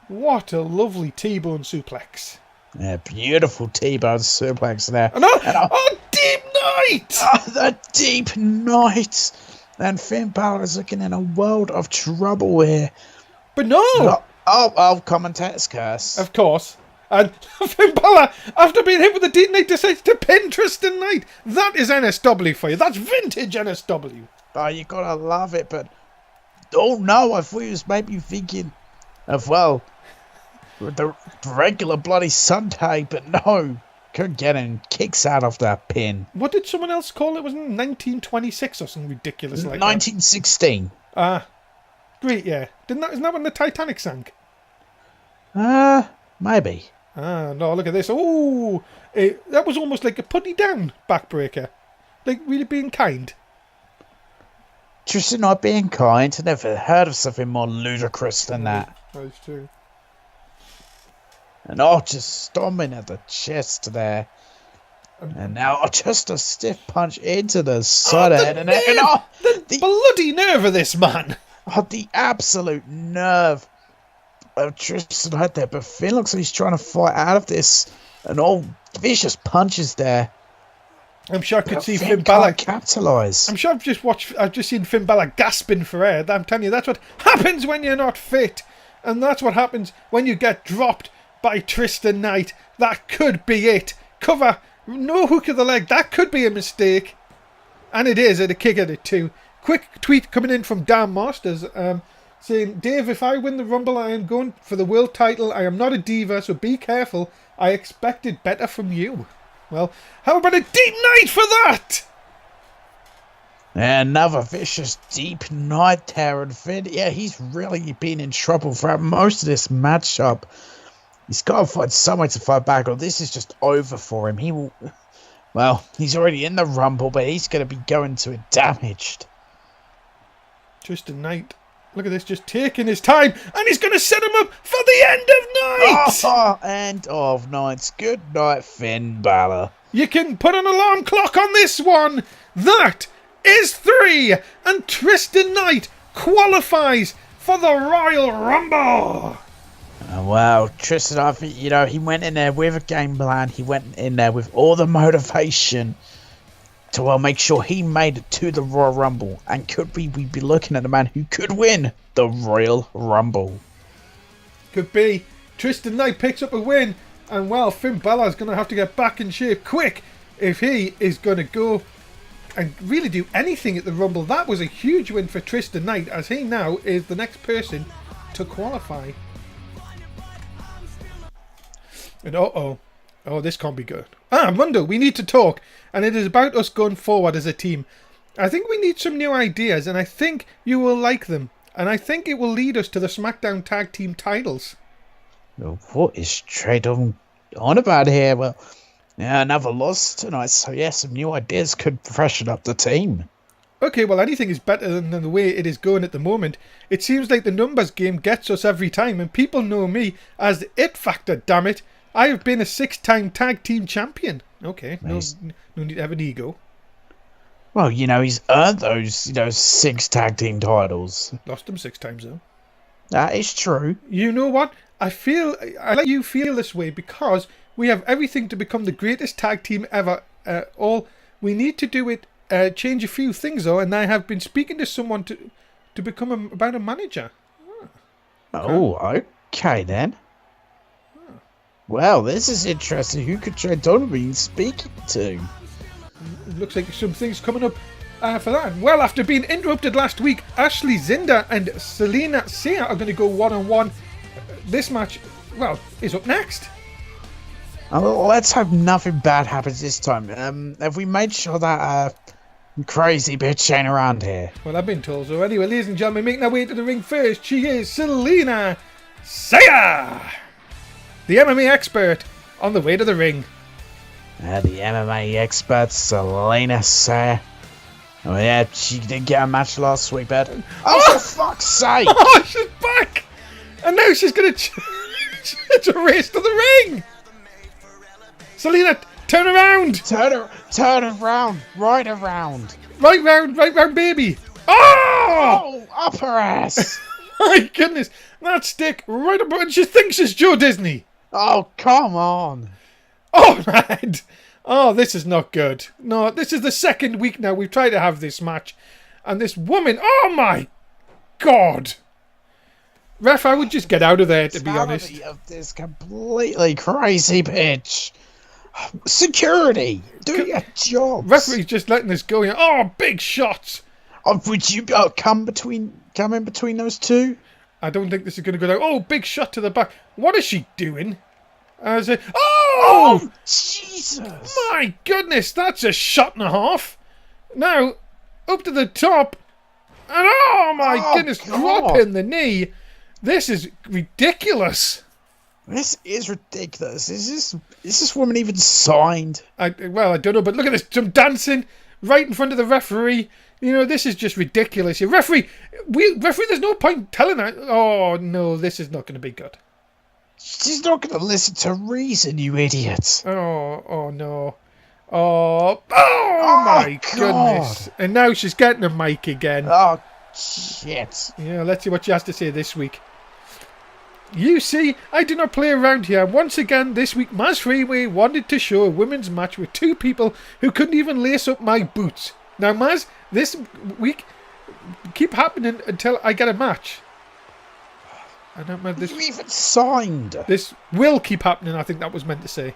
what a lovely T-bone suplex. Yeah, beautiful T-bone suplex there. Deep Knight! Oh, the Deep Knight! And Finn Balor is looking in a world of trouble here. But no! Commentator's curse. Of course. And Finn Balor, after being hit with the Deep Knight, decides to pin Tristan Knight. That is NSW for you. That's vintage NSW. Oh, you gotta love it, but... Oh no, I thought he was maybe thinking of, well... the regular bloody Sunday, but no, couldn't get him. Kicks out of that pin. What did someone else call it? Was it 1926 or something ridiculous like 1916. that? Great, yeah. Isn't that when the Titanic sank? Maybe. No, look at this. Oh, that was almost like a putty down backbreaker. Like really being kind. Tristan not being kind. I never heard of something more ludicrous than that. That is true. And just stomping at the chest there. And now just a stiff punch into the side of the head. And the bloody nerve of this man. The absolute nerve of Tristan right there. But Finn looks like he's trying to fight out of this. And all vicious punches there. I'm sure I could see Finn Balor capitalise. I'm sure I've just seen Finn Balor gasping for air. I'm telling you, that's what happens when you're not fit. And that's what happens when you get dropped by Tristan Knight. That could be it. Cover. No hook of the leg. That could be a mistake. And it is, at a kick at it too. Quick tweet coming in from Dan Masters saying, Dave, if I win the Rumble, I am going for the world title. I am not a diva, so be careful. I expected better from you. Well, how about a deep night for that? And another vicious deep night terror. Finn, yeah, he's really been in trouble throughout most of this matchup. He's got to find some way to fight back, or this is just over for him. He will. Well, he's already in the Rumble, but he's going to be going to it damaged. Tristan Knight, look at this, just taking his time, and he's going to set him up for the end of night. Oh, end of nights. Good night, Finn Balor. You can put an alarm clock on this one. That is 3, and Tristan Knight qualifies for the Royal Rumble. Oh, wow, Tristan, I think, he went in there with a game plan. He went in there with all the motivation to make sure he made it to the Royal Rumble. And could we be looking at a man who could win the Royal Rumble? Could be. Tristan Knight picks up a win. And, well, Finn Balor's going to have to get back in shape quick if he is going to go and really do anything at the Rumble. That was a huge win for Tristan Knight, as he now is the next person to qualify. And oh, this can't be good. Mundo, we need to talk, and it is about us going forward as a team. I think we need some new ideas, and I think you will like them, and I think it will lead us to the Smackdown Tag Team titles. What is Trade on about here? Well, yeah, another loss tonight, so yeah, some new ideas could freshen up the team. Okay, well, anything is better than the way it is going at the moment. It seems like the numbers game gets us every time, and people know me as the It Factor, damn it. I have been a 6-time tag team champion. Okay, no need to have an ego. Well, he's earned those, 6 tag team titles. Lost them 6 times, though. That is true. You know what? I let you feel this way because we have everything to become the greatest tag team ever. All we need to do it, change a few things, though, and I have been speaking to someone to become about a manager. Okay then. Well, this is interesting. Who could Trey Donovan be speaking to? It looks like some things coming up for that. Well, after being interrupted last week, Ashley Zinder and Selena Sia are going to go one-on-one. This match, well, is up next. Oh, let's hope nothing bad happens this time. Have we made sure that crazy bitch ain't around here? Well, I've been told so. Anyway, ladies and gentlemen, making our way to the ring first, she is Selena Sia, the MMA expert, on the way to the ring. The MMA expert, Selena Sia. Oh yeah, she did get a match last week, but for fuck's sake! Oh, she's back, and now she's gonna it's a race to the ring. Selena, turn around! Turn around! Right around! Right round, baby! Oh! Up her ass! My goodness, that stick right up, and she thinks it's Joe Disney. Oh, come on! Oh, man! Oh, this is not good. No, this is the second week now we've tried to have this match, and this woman, oh my God! Ref, I would just get out of there, to be honest. Of this completely crazy bitch. Security, do your job. Referee's just letting this go. Oh, big shots. Would you come in between those two? I don't think this is going to go down. Oh, big shot to the back. What is she doing? Oh, Jesus! My goodness, that's a shot and a half. Now, up to the top. And oh my goodness, dropping the knee. This is ridiculous. This is ridiculous. Is this woman even signed? I don't know, but look at this. Some dancing right in front of the referee. This is just ridiculous. Referee, there's no point telling her. Oh, no, this is not going to be good. She's not going to listen to reason, you idiot. Oh no. Oh my God. goodness. And now she's getting a mic again. Oh, shit. Yeah, let's see what she has to say this week. You see, I do not play around here. Once again, this week, Maz Freeway wanted to show a women's match with two people who couldn't even lace up my boots. Now, Maz, this week, keep happening until I get a match. I don't know this. You even signed. This will keep happening, I think that was meant to say.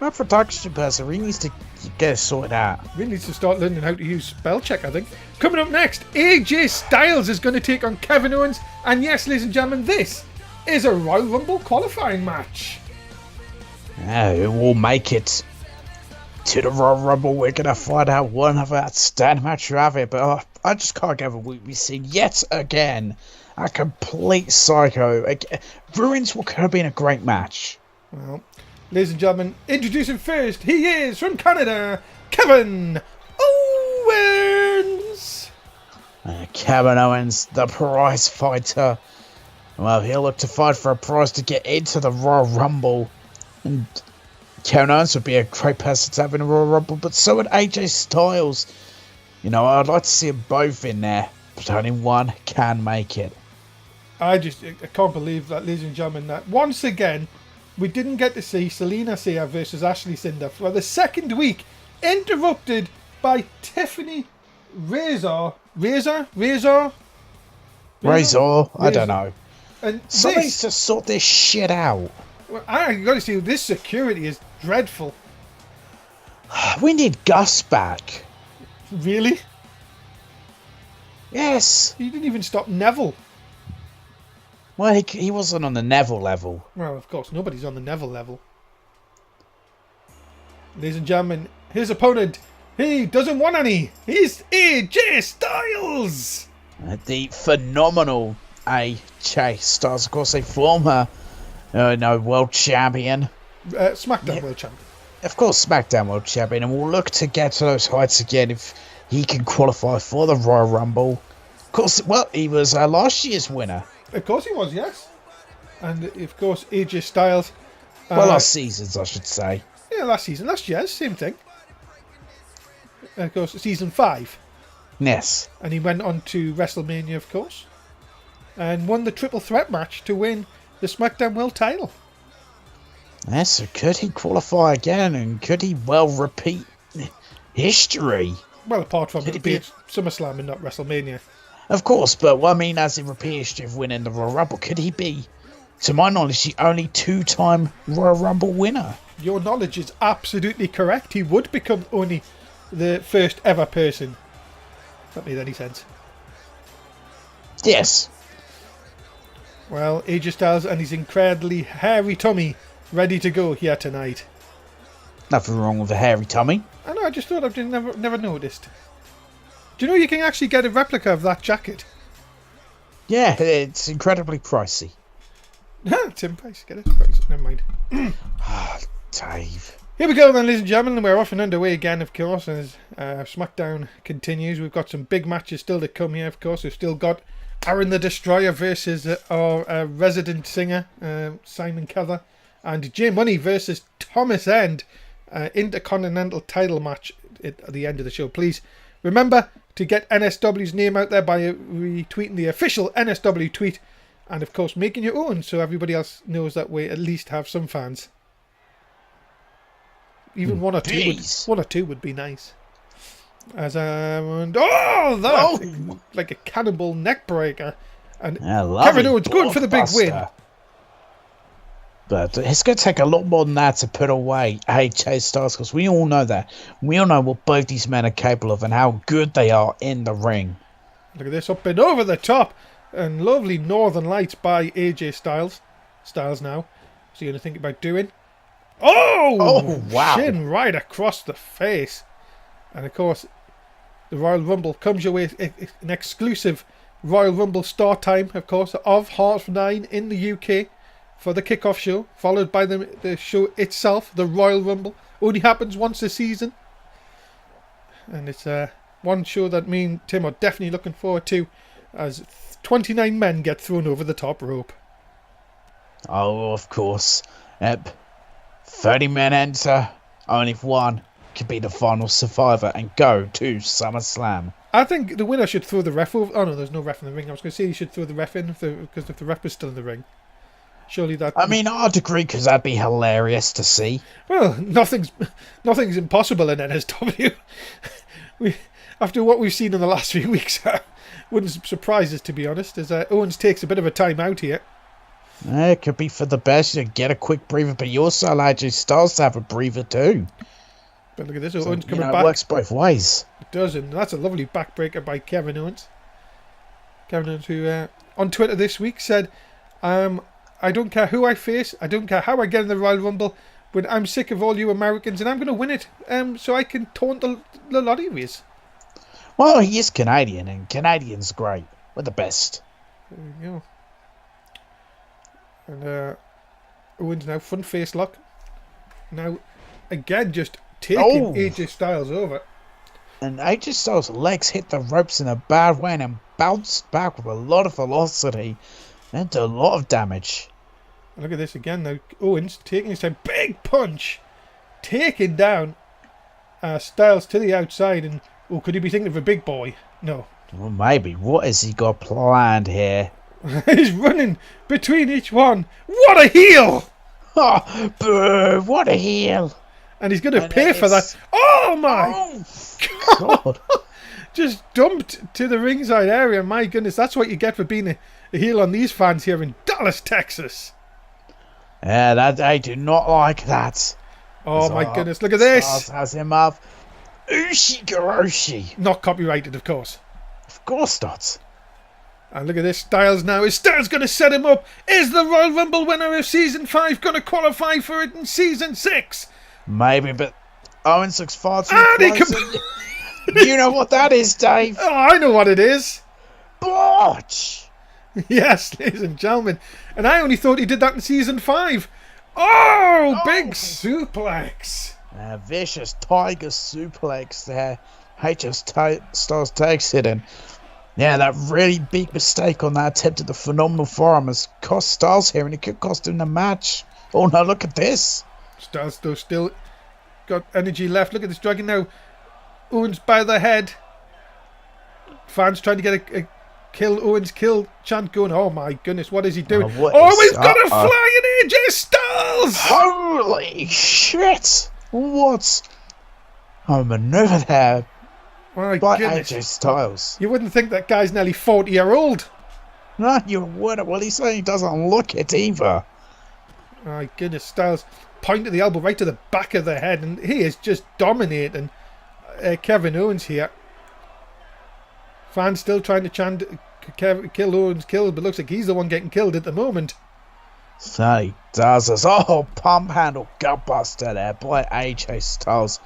My production person really needs to get it sorted out. Really needs to start learning how to use spell check, I think. Coming up next, AJ Styles is going to take on Kevin Owens. And yes, ladies and gentlemen, this is a Royal Rumble qualifying match. Who will make it to the Royal Rumble? We're going to find out one of our outstanding match you have it. But I just can't get over what we've seen yet again. A complete psycho. Ruins what could have been a great match. Well, ladies and gentlemen, introducing first, he is from Canada, Kevin Owens. Kevin Owens, the prize fighter. Well, he'll look to fight for a prize to get into the Royal Rumble. And Kevin Owens would be a great person to have in the Royal Rumble, but so would AJ Styles. You know, I'd like to see them both in there, but only one can make it. I can't believe that, ladies and gentlemen, that once again, we didn't get to see Selena Sia versus Ashley Cinder for the second week, interrupted by Tiffany Razor. I don't know. And somebody's to sort this shit out. Well, I got to see, this security is dreadful. We need Gus back. Really? Yes. He didn't even stop Neville. Well, he wasn't on the Neville level. Well, of course, nobody's on the Neville level. Ladies and gentlemen, his opponent, he doesn't want any. He's AJ Styles. The phenomenal AJ Styles, of course, a former world champion. Smackdown world champion. Of course, Smackdown world champion, and we'll look to get to those heights again if he can qualify for the Royal Rumble. Of course, well, he was last year's winner. Of course he was, yes. And, of course, AJ Styles. Last season's, I should say. Yeah, last year's, same thing. Of course, season 5. Yes. And he went on to WrestleMania, of course. And won the triple threat match to win the SmackDown World title. Yes, so could he qualify again? And could he, repeat history? Well, apart from it being SummerSlam and not WrestleMania. Of course, but as in repeat history of winning the Royal Rumble, could he be, to my knowledge, the only 2-time Royal Rumble winner? Your knowledge is absolutely correct. He would become only the first ever person. If that made any sense. Yes. Well, AJ Styles and his incredibly hairy tummy ready to go here tonight. Nothing wrong with a hairy tummy. I know, I just thought I've never noticed. Do you know you can actually get a replica of that jacket? Yeah, it's incredibly pricey. Tim Price, get it? Price. Never mind. Dave. Here we go then, ladies and gentlemen. We're off and underway again, of course, as SmackDown continues. We've got some big matches still to come here, of course. We've still got Aaron the Destroyer versus our resident singer, Simon Kether, and Jay Money versus Thomas End. Intercontinental title match at the end of the show. Please remember to get NSW's name out there by retweeting the official NSW tweet, and of course making your own so everybody else knows that we at least have some fans. Even one or two would be nice. As like a cannibal neck breaker, and Kevin Owens going for the big win. But it's going to take a lot more than that to put away AJ Styles, because we all know that. We all know what both these men are capable of and how good they are in the ring. Look at this, up and over the top. And lovely Northern Lights by AJ Styles. Styles now. So you're going to think about doing. Oh, wow. Shin right across the face. And of course, the Royal Rumble comes your way. An exclusive Royal Rumble start time, of course, of 9:30 in the UK. For the kickoff show, followed by the show itself, the Royal Rumble. Only happens once a season. And it's one show that me and Tim are definitely looking forward to, as 29 men get thrown over the top rope. Oh, of course. Yep. 30 men enter. Only one could be the final survivor and go to SummerSlam. I think the winner should throw the ref over. Oh no, there's no ref in the ring. I was going to say he should throw the ref in because if the ref is still in the ring, surely that. I mean, I'd agree because that'd be hilarious to see. Well, nothing's impossible in NSW. After what we've seen in the last few weeks, wouldn't surprise us, to be honest. As Owens takes a bit of a time out here. It could be for the best. You get a quick breather, but you also allow AJ Styles to have a breather too. But look at this, So, Owens coming back. It works both ways. It does, and that's a lovely backbreaker by Kevin Owens. Kevin Owens, who on Twitter this week said, I don't care who I face, I don't care how I get in the Royal Rumble, but I'm sick of all you Americans, and I'm going to win it so I can taunt the lot of you. Well, he is Canadian, and Canadians great. We're the best. There we go. And Owens now front face lock. Now, again, just taking AJ Styles over. And AJ Styles' legs hit the ropes in a bad way and bounced back with a lot of velocity and did a lot of damage. Look at this again now. Owens taking his time. Big punch. Taking down Styles to the outside. And could he be thinking of a big boy? No. Well, maybe. What has he got planned here? He's running between each one. What a heel! Oh, boo, what a heel. And he's going to pay for that. Oh, my God. Just dumped to the ringside area. My goodness, that's what you get for being a heel on these fans here in Dallas, Texas. Yeah, I do not like that. Oh, my goodness, look at this. Styles has him up. Ushi-Garoshi. Not copyrighted, of course. Of course not. And look at this, Styles now. Is Styles going to set him up? Is the Royal Rumble winner of Season 5 going to qualify for it in Season 6? Maybe, but Owens looks far too And close. You know what that is, Dave? Oh, I know what it is. Botch! Yes, ladies and gentlemen. And I only thought he did that in Season 5. Oh, big suplex. A vicious tiger suplex there. Styles takes it, and yeah, that really big mistake on that attempt at the phenomenal forearm has cost Styles here, and it could cost him the match. Oh no, look at this. Styles though still got energy left. Look at this dragon now. Owens by the head. Fans trying to get a kill Owens kill chant going. Oh my goodness, what is he doing? He's got a flying AJ Styles! Holy shit! What a maneuver there My by goodness. AJ Styles. You wouldn't think that guy's nearly 40-year-old. No, you wouldn't. Well, he certainly doesn't look it either. My goodness, Styles pointed the elbow right to the back of the head, and he is just dominating Kevin Owens here. Fans still trying to chant kill Owens, kill, but looks like he's the one getting killed at the moment. So he does this. Oh, pump handle gutbuster there by AJ Styles.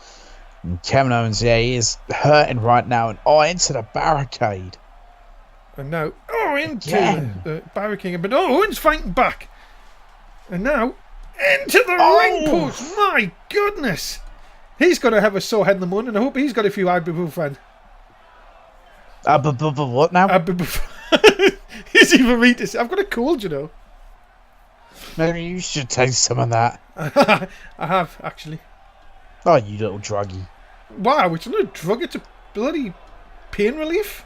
And Kevin Owens, yeah, he is hurting right now. And into the barricade. And now, into the barricade. But Owens fighting back. And now, into the ring post. My goodness. He's going to have a sore head in the morning. I hope he's got a few ibuprofen. What now? He's even read this. I've got a cold, you know. Maybe you should take some of that. I have, actually. Oh, you little druggie. Wow, it's not a drug, it's a bloody pain relief.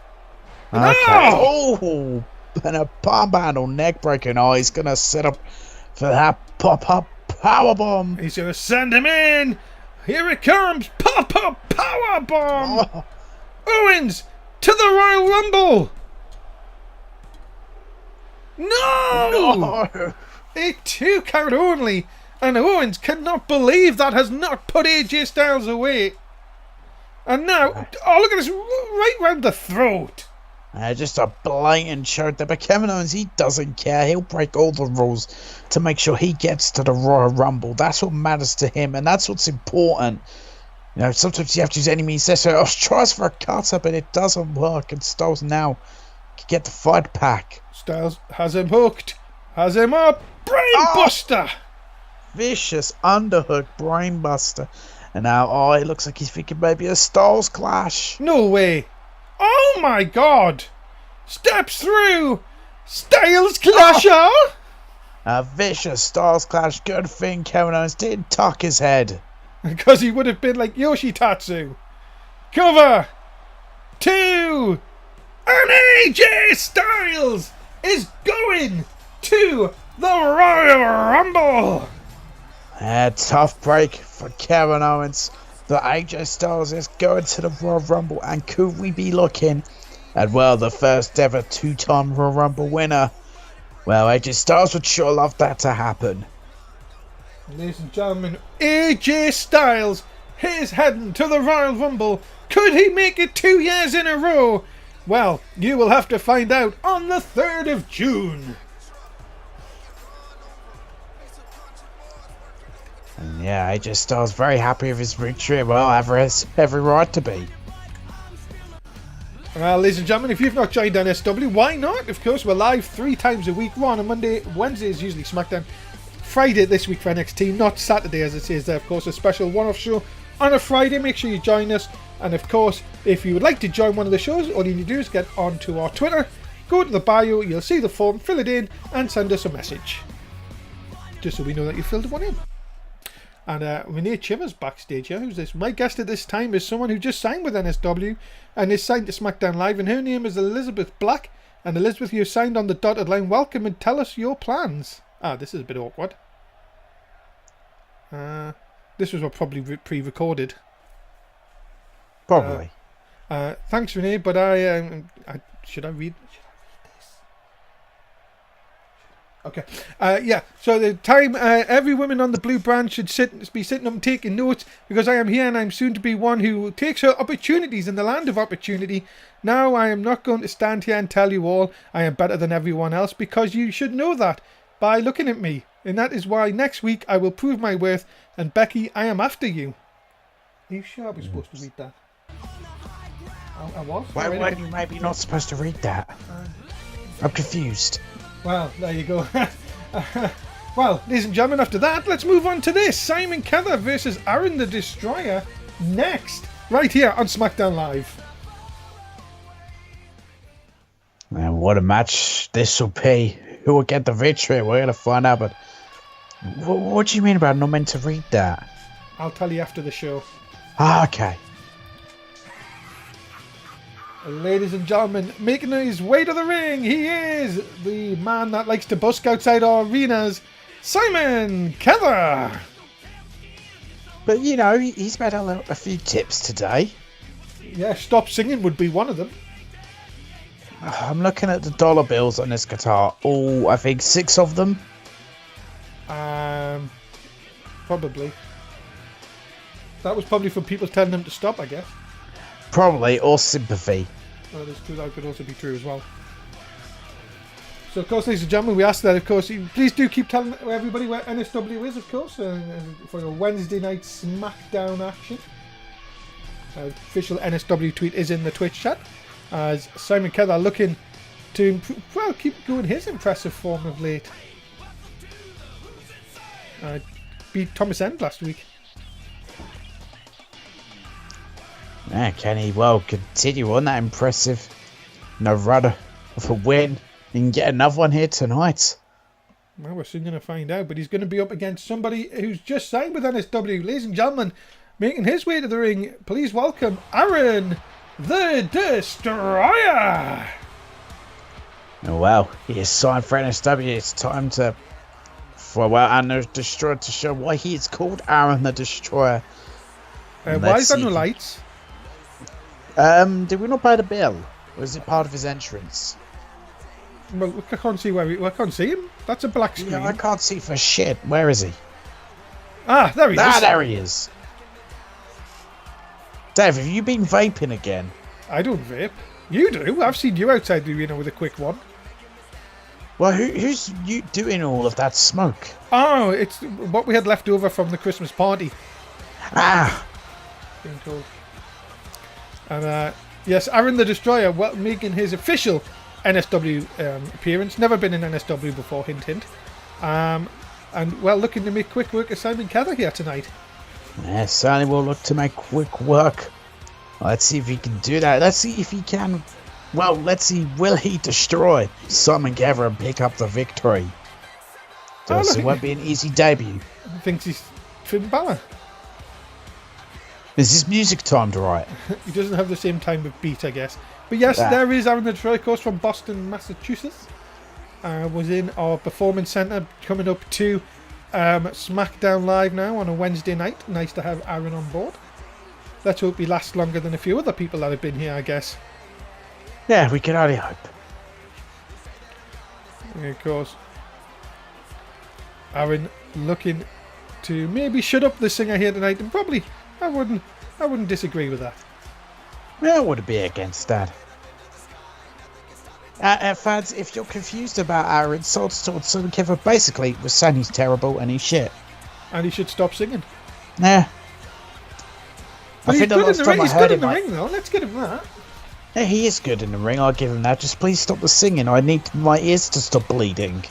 Okay. No! Oh, and a pump handle neck breaking. Oh, he's going to set up for that pop-up powerbomb. He's going to send him in. Here it comes. Pop-up powerbomb. Oh. Owens to the Royal Rumble. No! A 2 count only. And Owens cannot believe that has not put AJ Styles away. And now, look at this, right round the throat. Just a blatant choke there. But Kevin Owens, he doesn't care. He'll break all the rules to make sure he gets to the Royal Rumble. That's what matters to him, and that's what's important. You know, sometimes you have to use enemies there. So tries for a cutter, but it doesn't work. And Styles now can get the fight back. Styles has him hooked. Has him up. Brainbuster. Vicious underhook brainbuster. And now, it looks like he's thinking maybe a Styles clash. No way. Oh my god. Steps through. Styles clasher. A vicious Styles Clash. Good thing Kevin Owens didn't tuck his head. Because he would have been like Yoshitatsu. Cover 2. And AJ Styles is going to the Royal Rumble. A tough break for Kevin Owens. The AJ Styles is going to the Royal Rumble, and could we be looking at, well, the first ever 2-time Royal Rumble winner? Well, AJ Styles would sure love that to happen. Ladies and gentlemen, AJ Styles is heading to the Royal Rumble. Could he make it 2 years in a row? Well, you will have to find out on the 3rd of June. And yeah, AJ Styles very happy with his victory. Well, has every right to be. Well, ladies and gentlemen, if you've not joined NSW, why not? Of course, we're live 3 times a week. We're on a Monday. Wednesday is usually Smackdown. Friday this week for NXT, not Saturday as it says there. Of course, a special one-off show on a Friday. Make sure you join us. And of course, if you would like to join one of the shows, all you need to do is get onto our Twitter, go to the bio, you'll see the form, fill it in, and send us a message. Just so we know that you filled one in. And Renee Chivers backstage here. Who's this? My guest at this time is someone who just signed with NSW and is signed to SmackDown Live, and her name is Elizabeth Black. And Elizabeth, you signed on the dotted line. Welcome and tell us your plans. Ah, this is a bit awkward. This was probably pre-recorded. Probably. Thanks, Renee, but I should I read this? Okay. Yeah. So the time every woman on the blue brand should be sitting up and taking notes, because I am here and I'm soon to be one who takes her opportunities in the land of opportunity. Now I am not going to stand here and tell you all I am better than everyone else, because you should know that by looking at me. And that is why next week I will prove my worth. And Becky, I am after you. Are you sure I was supposed to read that? I was? Why were you maybe not supposed to read that? I'm confused. Well, there you go. Well, ladies and gentlemen, after that, let's move on to this. Simon Kether versus Aaron the Destroyer next, right here on Smackdown Live. Man, what a match this will be. Who will get the victory? We're going to find out, but what do you mean about not meant to read that? I'll tell you after the show. Ah, okay. Ladies and gentlemen, making his way to the ring, he is the man that likes to busk outside our arenas, Simon Kether. But, you know, he's made a few tips today. Yeah, stop singing would be one of them. I'm looking at the dollar bills on this guitar. Oh, I think 6 of them. Probably. That was probably for people telling them to stop, I guess. Probably, or sympathy. Well, that could also be true as well. So, of course, ladies and gentlemen, we ask that, of course, please do keep telling everybody where NSW is, of course, for your Wednesday night SmackDown action. Official NSW tweet is in the Twitch chat, as Simon Kether looking to keep going his impressive form of late. Beat Thomas End last week. Yeah, can he continue on that impressive run of a win and get another one here tonight? Well, we're soon going to find out, but he's going to be up against somebody who's just signed with NSW. Ladies and gentlemen, making his way to the ring, please welcome Aaron the Destroyer. Oh, well, he is signed for NSW. It's time for Aaron the Destroyer to show why he is called Aaron the Destroyer. Why is there no lights? Did we not pay the bill? Or is it part of his entrance? Well, I can't see I can't see him. That's a black screen. Yeah, I can't see for shit. Where is he? Ah, there he is. There he is. Dave, have you been vaping again? I don't vape. You do. I've seen you outside the arena with a quick one. Well, who's you doing all of that smoke? Oh, it's what we had left over from the Christmas party. Ah. Being told. And yes, Aaron the Destroyer making his official NSW appearance. Never been in NSW before, hint hint. And well, looking to make quick work of Simon Kether here tonight. Yeah, certainly will look to make quick work. Let's see if he can do that. Let's see if he can. Well, let's see, will he destroy Simon Kether and pick up the victory? So look, it won't be an easy debut. he thinks he's Finn Balor. Is this music timed right? He doesn't have the same time of beat, I guess. But yes, there is Aaron the Destroyer, of course, from Boston, Massachusetts. Was in our Performance Centre, coming up to Smackdown Live now on a Wednesday night. Nice to have Aaron on board. Let's hope he lasts longer than a few other people that have been here, I guess. Yeah, we can only hope. And of course, Aaron looking to maybe shut up the singer here tonight, and probably I wouldn't disagree with that. Yeah, I wouldn't be against that. Fans, if you're confused about our insults towards Simon Kevin, basically we're saying he's terrible and he's shit. And he should stop singing. Yeah. But he's good in the ring. He's good in the ring, though. Let's get him that. Yeah, he is good in the ring. I'll give him that. Just please stop the singing. I need my ears to stop bleeding.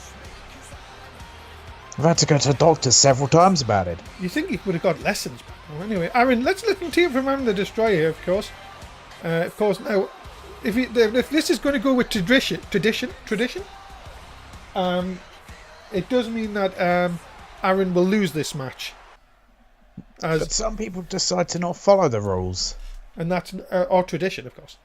I've had to go to the doctor several times about it. You think he would have got lessons? Well, anyway, Aaron, let's listen to you from Aaron the Destroyer here, of course. Now, if this is going to go with tradition, it does mean that Aaron will lose this match. But some people decide to not follow the rules. And that's our tradition, of course.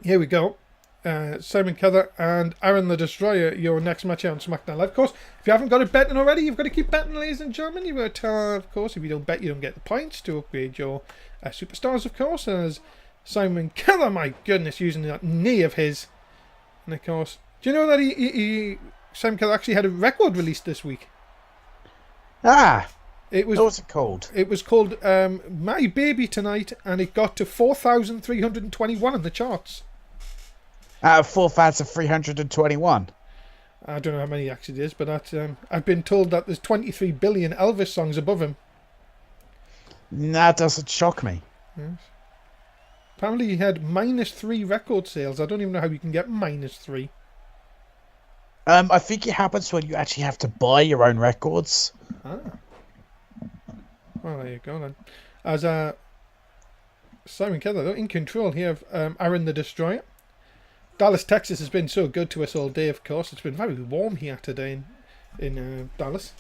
Here we go. Simon Kether and Aaron the Destroyer, your next match here on SmackDown Live. Of course, if you haven't got it betting already, you've got to keep betting, ladies and gentlemen. You of course, if you don't bet, you don't get the points to upgrade your superstars, of course. As Simon Kether, my goodness, using that knee of his. And of course, do you know that Simon Kether actually had a record released this week? What was it called? It was called My Baby Tonight, and it got to 4,321 on the charts. Out of 4,321. I don't know how many actually it is, but that's, I've been told that there's 23 billion Elvis songs above him. That doesn't shock me. Yes. Apparently he had -3 record sales. I don't even know how you can get -3. I think it happens when you actually have to buy your own records. Ah. Well, there you go then. As Simon Kether, though, in control here of Aaron the Destroyer. Dallas, Texas has been so good to us all day, of course. It's been very warm here today in Dallas.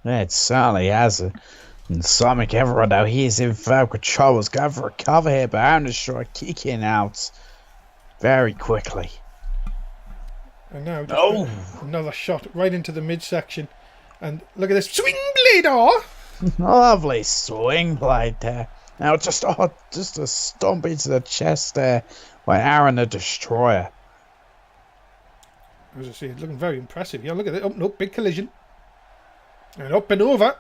Yeah, it certainly has. And Simon Kether, now he is in full control. He's going for a cover here, but Aaron the Destroyer kicking out very quickly. And now another shot right into the midsection. And look at this swing blade off. Lovely swing blade there. Now just a stomp into the chest there by Aaron the Destroyer. As I say, it's looking very impressive. Yeah, look at it. Oh, no, big collision. And up and over.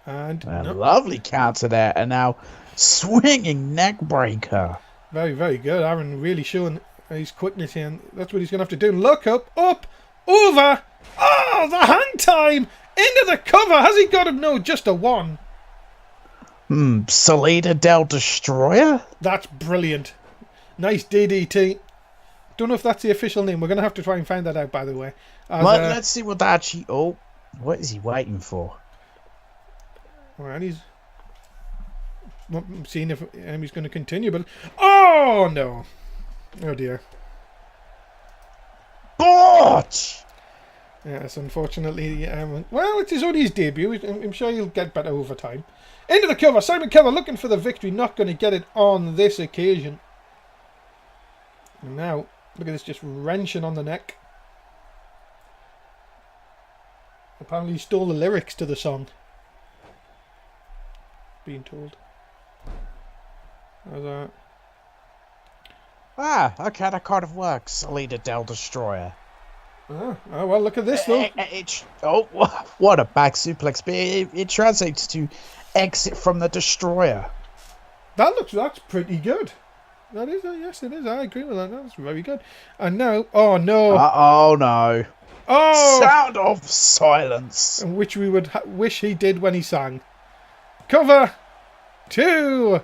And a lovely counter there. And now swinging neck breaker. Very, very good. Aaron really showing his quickness here. And that's what he's going to have to do. Look up, over. Oh, the hang time. Into the cover. Has he got him? No, just a 1. Salida Del Destroyer? That's brilliant. Nice DDT. Don't know if that's the official name. We're going to have to try and find that out, by the way. Let's see what that actually... Oh, what is he waiting for? Alright, he's... seeing if he's going to continue, but... Oh, no. Oh, dear. Botch! Yes, unfortunately... well, it's only his debut. I'm sure he'll get better over time. Into the cover. Simon Kether looking for the victory. Not going to get it on this occasion. And now, look at this, just wrenching on the neck. Apparently he stole the lyrics to the song. Being told. Okay, that kind of works. Salida Del Destroyer. Oh, well, look at this, though. What a back suplex. But it translates to exit from the Destroyer. That's pretty good. That is, yes, it is. I agree with that. That's very good. And now, oh no. Oh no. Oh! Sound of silence. Which we would wish he did when he sang. Cover 2.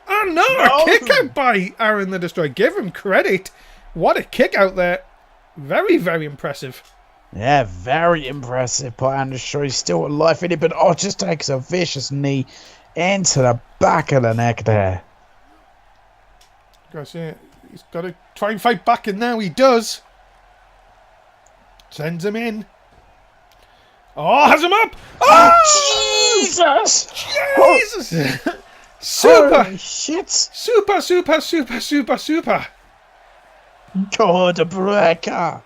Another kick out by Aaron the Destroyer. Give him credit. What a kick out there. Very, very impressive. Yeah, very impressive. But Aaron the Destroyer still alive in it, but just takes a vicious knee into the back of the neck there. He's got to try and fight back, and now he does. Sends him in. Oh, has him up. Oh, Jesus! Jesus. Super. Holy shit! Super, super, super, super, super. God breaker!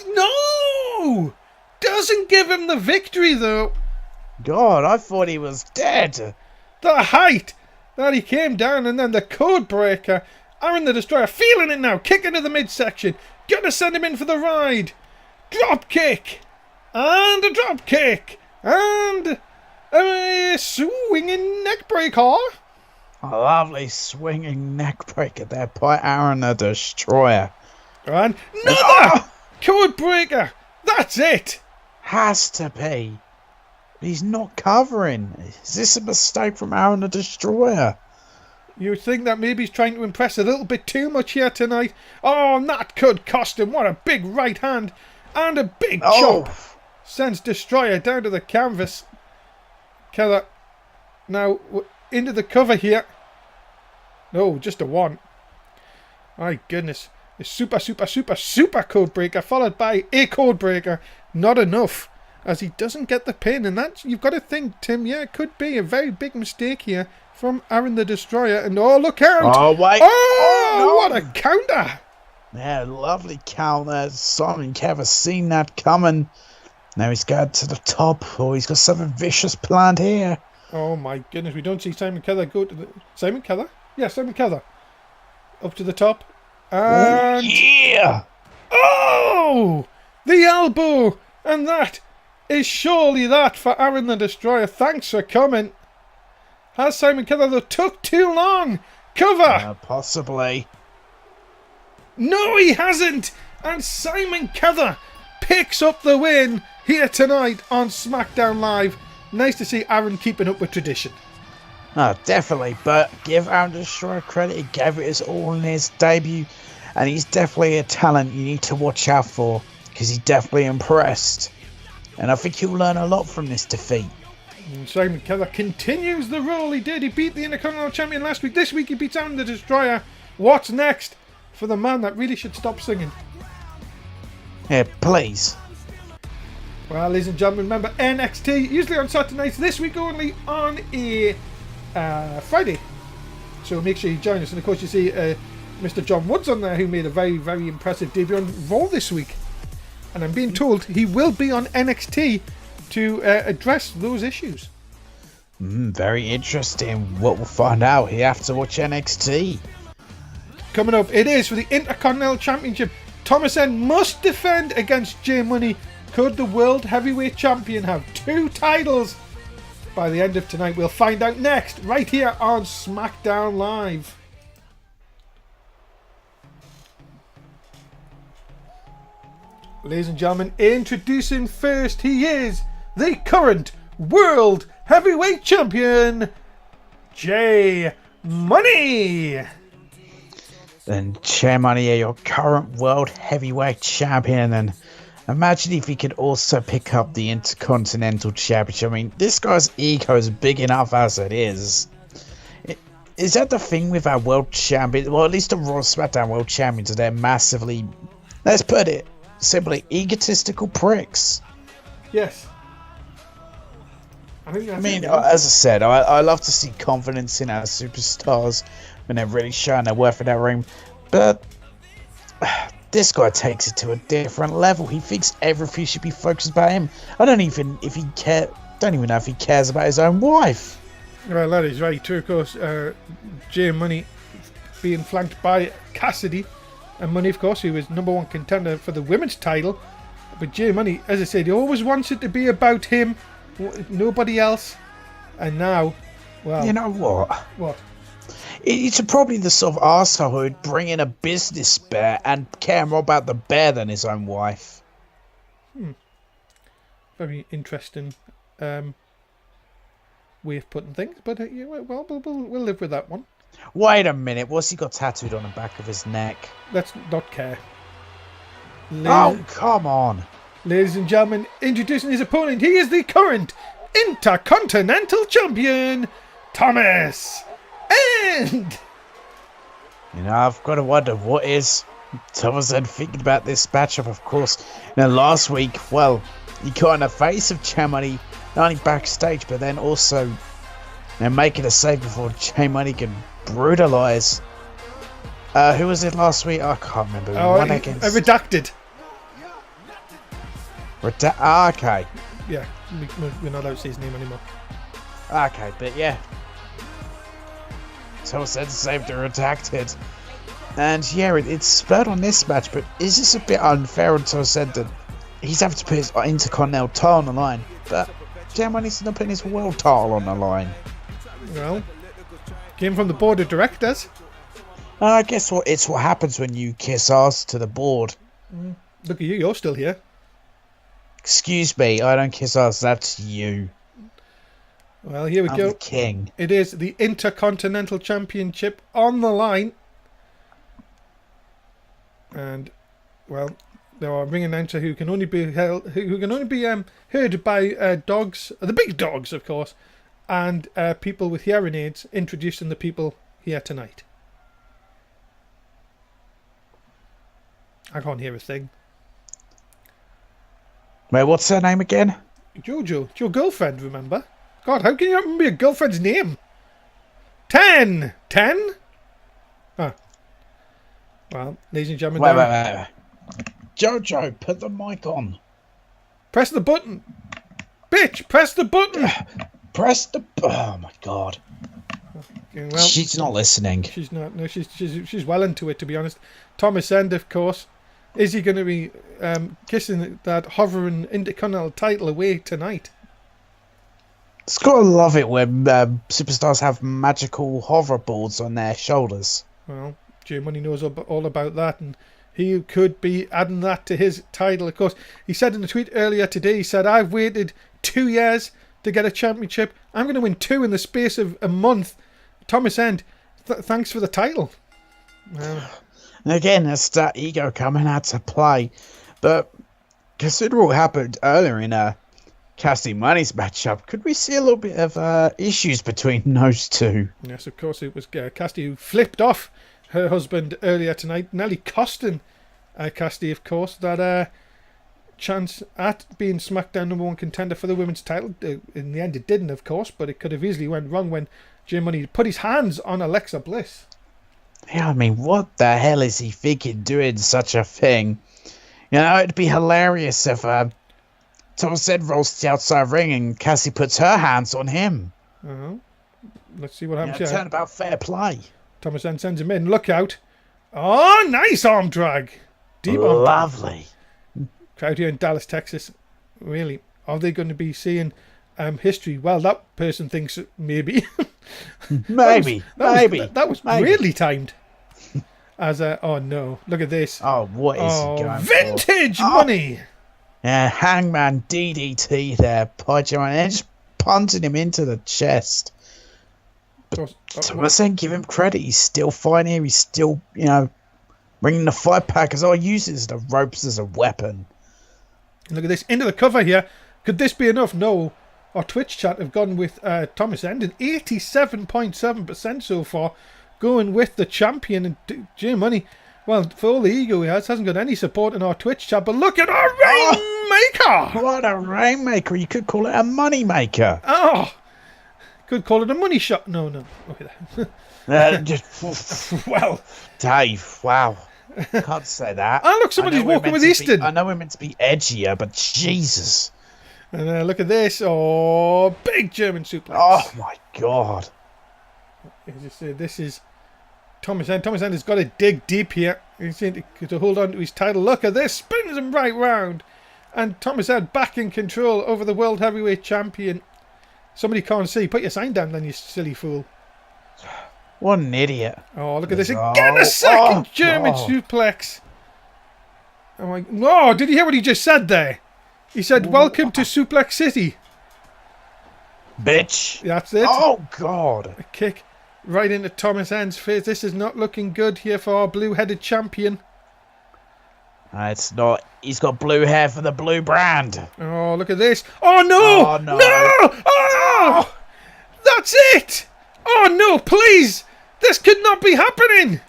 No! Doesn't give him the victory, though. God, I thought he was dead. The height that he came down, and then the code breaker. Aaron the Destroyer feeling it now. Kick into the midsection. Gonna send him in for the ride. Drop kick. And a drop kick. And a swinging neck breaker. A lovely swinging neck breaker there by Aaron the Destroyer. And another code breaker. That's it. Has to be. He's not covering. Is this a mistake from Aaron the Destroyer? You would think that maybe he's trying to impress a little bit too much here tonight. Oh, and that could cost him. What a big right hand. And a big chop. Sends Destroyer down to the canvas. Keller now into the cover here. No, just a one. My goodness. A super, super, super, super code breaker followed by a code breaker. Not enough. As he doesn't get the pin. And that, you've got to think, Tim, yeah, it could be a very big mistake here from Aaron the Destroyer. And oh, look out. Oh, wait. Oh, no. what a counter. Yeah, lovely counter. Simon Kev seen that coming. Now he's got to the top. Oh, he's got something vicious planned here. Oh, my goodness. We don't see Simon Keller go to the... Simon Keller? Yeah, Simon Keller. Up to the top. And... Oh, yeah. Oh! The elbow. And that is surely that for Aaron the Destroyer. Thanks for coming. Has Simon Keller, though, took too long? Cover! Possibly. No, he hasn't! And Simon Keller picks up the win here tonight on Smackdown Live. Nice to see Aaron keeping up with tradition. Oh, definitely. But give Aaron the Destroyer credit. He gave it his all in his debut. And he's definitely a talent you need to watch out for. Because he definitely impressed. And I think he'll learn a lot from this defeat. And Simon Keller continues the role he did. He beat the Intercontinental Champion last week. This week he beats Aaron the Destroyer. What's next for the man that really should stop singing? Yeah, please. Well, ladies and gentlemen, remember NXT, usually on Saturday nights, this week only on a Friday. So make sure you join us. And of course you see Mr. John Woods on there, who made a very, very impressive debut on Raw this week. And I'm being told he will be on NXT to address those issues. Very interesting. What we'll find out. You have to watch NXT. Coming up, it is for the Intercontinental Championship. Thomas N must defend against J Money. Could the World Heavyweight Champion have 2 titles by the end of tonight? We'll find out next, right here on Smackdown Live. Ladies and gentlemen, introducing first, he is the current World Heavyweight Champion, J Money. And J Money, your current World Heavyweight Champion, and imagine if he could also pick up the Intercontinental Championship. I mean, this guy's ego is big enough as it is. Is that the thing with our World Champions? Well, at least the Raw SmackDown World Champions, they're massively, let's put it simply, egotistical pricks. Yes. I mean, as I said, I love to see confidence in our superstars when they're really showing their worth in that ring. But this guy takes it to a different level. He thinks everything should be focused about him. I don't even know if he cares about his own wife. Well, that is right too, of course. J Money being flanked by Cassidy. And Money, of course, who was #1 contender for the women's title. But J Money, as I said, he always wants it to be about him, nobody else. And now, well... You know what? What? He's probably the sort of arsehole who would bring in a business bear and care more about the bear than his own wife. Very interesting way of putting things. But yeah, well, we'll live with that one. Wait a minute, what's he got tattooed on the back of his neck? Let's not care. Oh, come on. Ladies and gentlemen, introducing his opponent, he is the current Intercontinental Champion, Thomas. And I've got to wonder, what is Thomas said, thinking about this matchup, of course. Now, last week, well, he got in the face of Jay Money, not only backstage, but then also making a save before Jay Money can brutalise. Who was it last week? I can't remember. Redacted. Okay. Yeah, we're not allowed to say his name anymore. Okay, but yeah. Thomas said, saved or redacted. And yeah, it's spurred on this match, but is this a bit unfair until I said that he's having to put his Intercontinental title on the line, but Jay Money's not putting his world title on the line. Well, came from the board of directors. I guess it's what happens when you kiss ass to the board. Look at you, you're still here. Excuse me, I don't kiss ass, that's you. Well, here we I'm go. The king. It is the Intercontinental Championship on the line. And, well, there are a ring announcer who can only be heard by dogs, the big dogs, of course, and people with hearing aids introducing the people here tonight. I can't hear a thing. Wait, what's her name again? Jojo. It's your girlfriend, remember? God, how can you remember your girlfriend's name? 10! 10? Ah. Well, ladies and gentlemen... Wait. Jojo, put the mic on. Press the button. Bitch, press the button. Oh, my God. Well, she's not listening. She's not. No, she's well into it, to be honest. Thomas End, of course. Is he going to be kissing that hovering Intercontinental title away tonight? It's gotta love it when superstars have magical hoverboards on their shoulders. Well, Jay Money knows all about that, and he could be adding that to his title, of course. He said in a tweet earlier today, he said, I've waited 2 years to get a championship. I'm going to win 2 in the space of a month. Thomas End, thanks for the title. And again, that's that ego coming out to play. But considering what happened earlier in Cassidy Money's matchup, could we see a little bit of issues between those two? Yes, of course, it was Cassidy who flipped off her husband earlier tonight, nearly costing Cassidy, of course, that chance at being SmackDown #1 contender for the women's title. In the end, it didn't, of course, but it could have easily went wrong when Jay Money put his hands on Alexa Bliss. Yeah, I mean, what the hell is he thinking doing such a thing? You know, it'd be hilarious if Thomas Ed rolls to the outside ring and Cassie puts her hands on him. Let's see what happens here. Turnabout fair play. Thomas Ed sends him in. Look out. Oh, nice arm drag. Deep arm drag. Lovely. Crowd here in Dallas, Texas. Really, are they going to be seeing history? Well, that person thinks maybe. maybe. That was really timed. As oh no, look at this. Oh, what is he going vintage for? Money. Yeah, Hangman DDT there, Pudge, and just punting him into the chest. Thomas Ed, give him credit. He's still fighting here. He's still, bringing the fight pack as I uses the ropes as a weapon. Look at this. Into the cover here. Could this be enough? No. Our Twitch chat have gone with Thomas End, and 87.7% so far going with the champion. And Jay Money, well, for all the ego he hasn't got any support in our Twitch chat. But look at our Rainmaker! What a Rainmaker. You could call it a money maker. Oh! Could call it a money shot. No. Okay. Well. Dave, wow. Can't say that. Oh, look, somebody's walking with Easton. I know we're meant to be edgier, but Jesus. And look at this. Oh, big German suplex. Oh, my God. This is Thomas End. Thomas End has got to dig deep here. He's to hold on to his title. Look at this. Spins him right round. And Thomas End back in control over the World Heavyweight Champion. Somebody can't see. Put your sign down then, you silly fool. What an idiot. Oh, look at this. Again, a second German suplex. Oh, did you hear what he just said there? He said, welcome to Suplex City. Bitch. That's it. Oh, God. A kick right into Thomas End's face. This is not looking good here for our blue-headed champion. It's not. He's got blue hair for the blue brand. Oh, look at this. Oh, no. Oh, no. No. Oh, that's it. Oh, no, please. This could not be happening.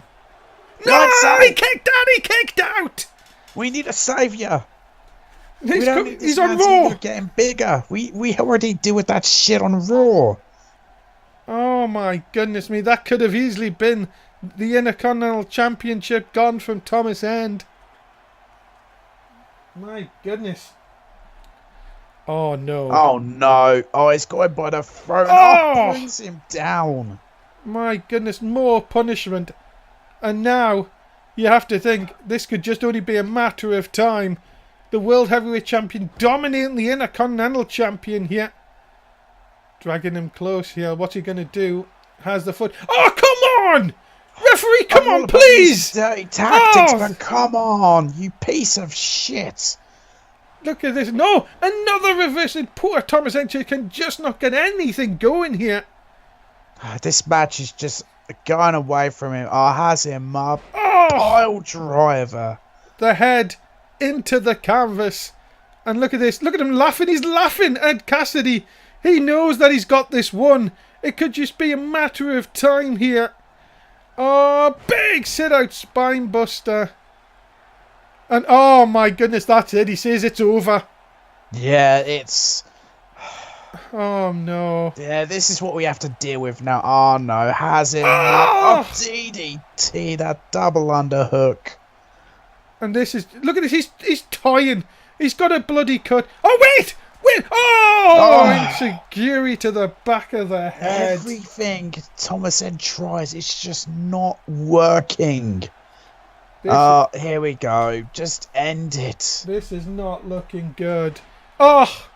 No, Right side. he kicked out. He kicked out. We need a saviour. We He's, don't need this he's on man to Raw. getting bigger. We already deal with that shit on Raw. Oh my goodness me! That could have easily been the Intercontinental Championship gone from Thomas End. My goodness. Oh no. Oh no. Oh, he's going by the throat. Oh! Brings him down. My goodness, more punishment. And now you have to think this could just only be a matter of time. The World Heavyweight Champion dominating the Intercontinental Champion here. Dragging him close here. What's he going to do? Has the foot. Oh, come on! Referee, come on, please! Dirty tactics, Oh! but come on, you piece of shit. Look at this. No, another reversal. Poor Thomas Entry can just not get anything going here. This match is just going away from him. Oh, has him up. Oh! Pile driver. The head into the canvas. And look at this. Look at him laughing. He's laughing at Cassidy. He knows that he's got this one. It could just be a matter of time here. Oh, big sit-out spine buster. And oh my goodness, that's it. He says it's over. Yeah, it's... Oh no. Yeah, this is what we have to deal with now. Oh no, has him. Oh! Oh, DDT, that double underhook. And this is... Look at this. He's toying. He's got a bloody cut. Oh, wait! Wait! Oh! Insecurity to the back of the head. Everything Thomas End tries, it's just not working. Here we go. Just end it. This is not looking good. Oh!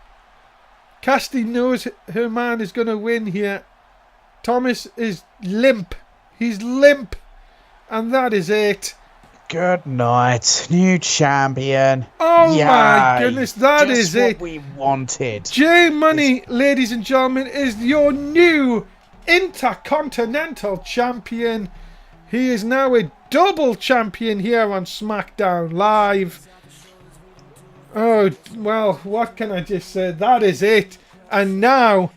Cassidy knows her man is going to win here. Thomas is limp. He's limp. And that is it. Good night. New champion. Oh Yay. my goodness, that Just is what it. we wanted. J Money, ladies and gentlemen, is your new Intercontinental Champion. He is now a double champion here on Smackdown Live. Oh, well, what can I just say? That is it. And now,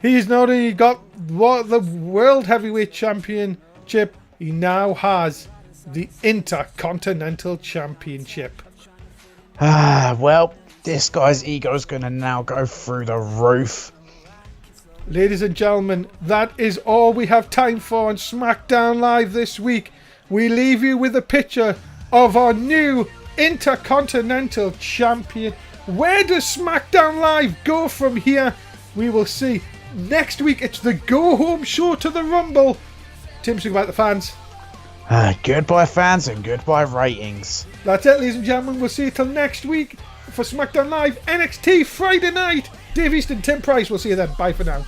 he's not only got the World Heavyweight Championship, he now has the Intercontinental Championship. Well, this guy's ego is going to now go through the roof. Ladies and gentlemen, that is all we have time for on SmackDown Live this week. We leave you with a picture of our new Intercontinental Champion. Where does SmackDown Live go from here? We will see. Next week, it's the go-home show to the Rumble. Tim, speak about the fans. Goodbye fans and goodbye ratings. That's it, ladies and gentlemen. We'll see you till next week for SmackDown Live NXT Friday night. Dave Easton, Tim Price. We'll see you then. Bye for now.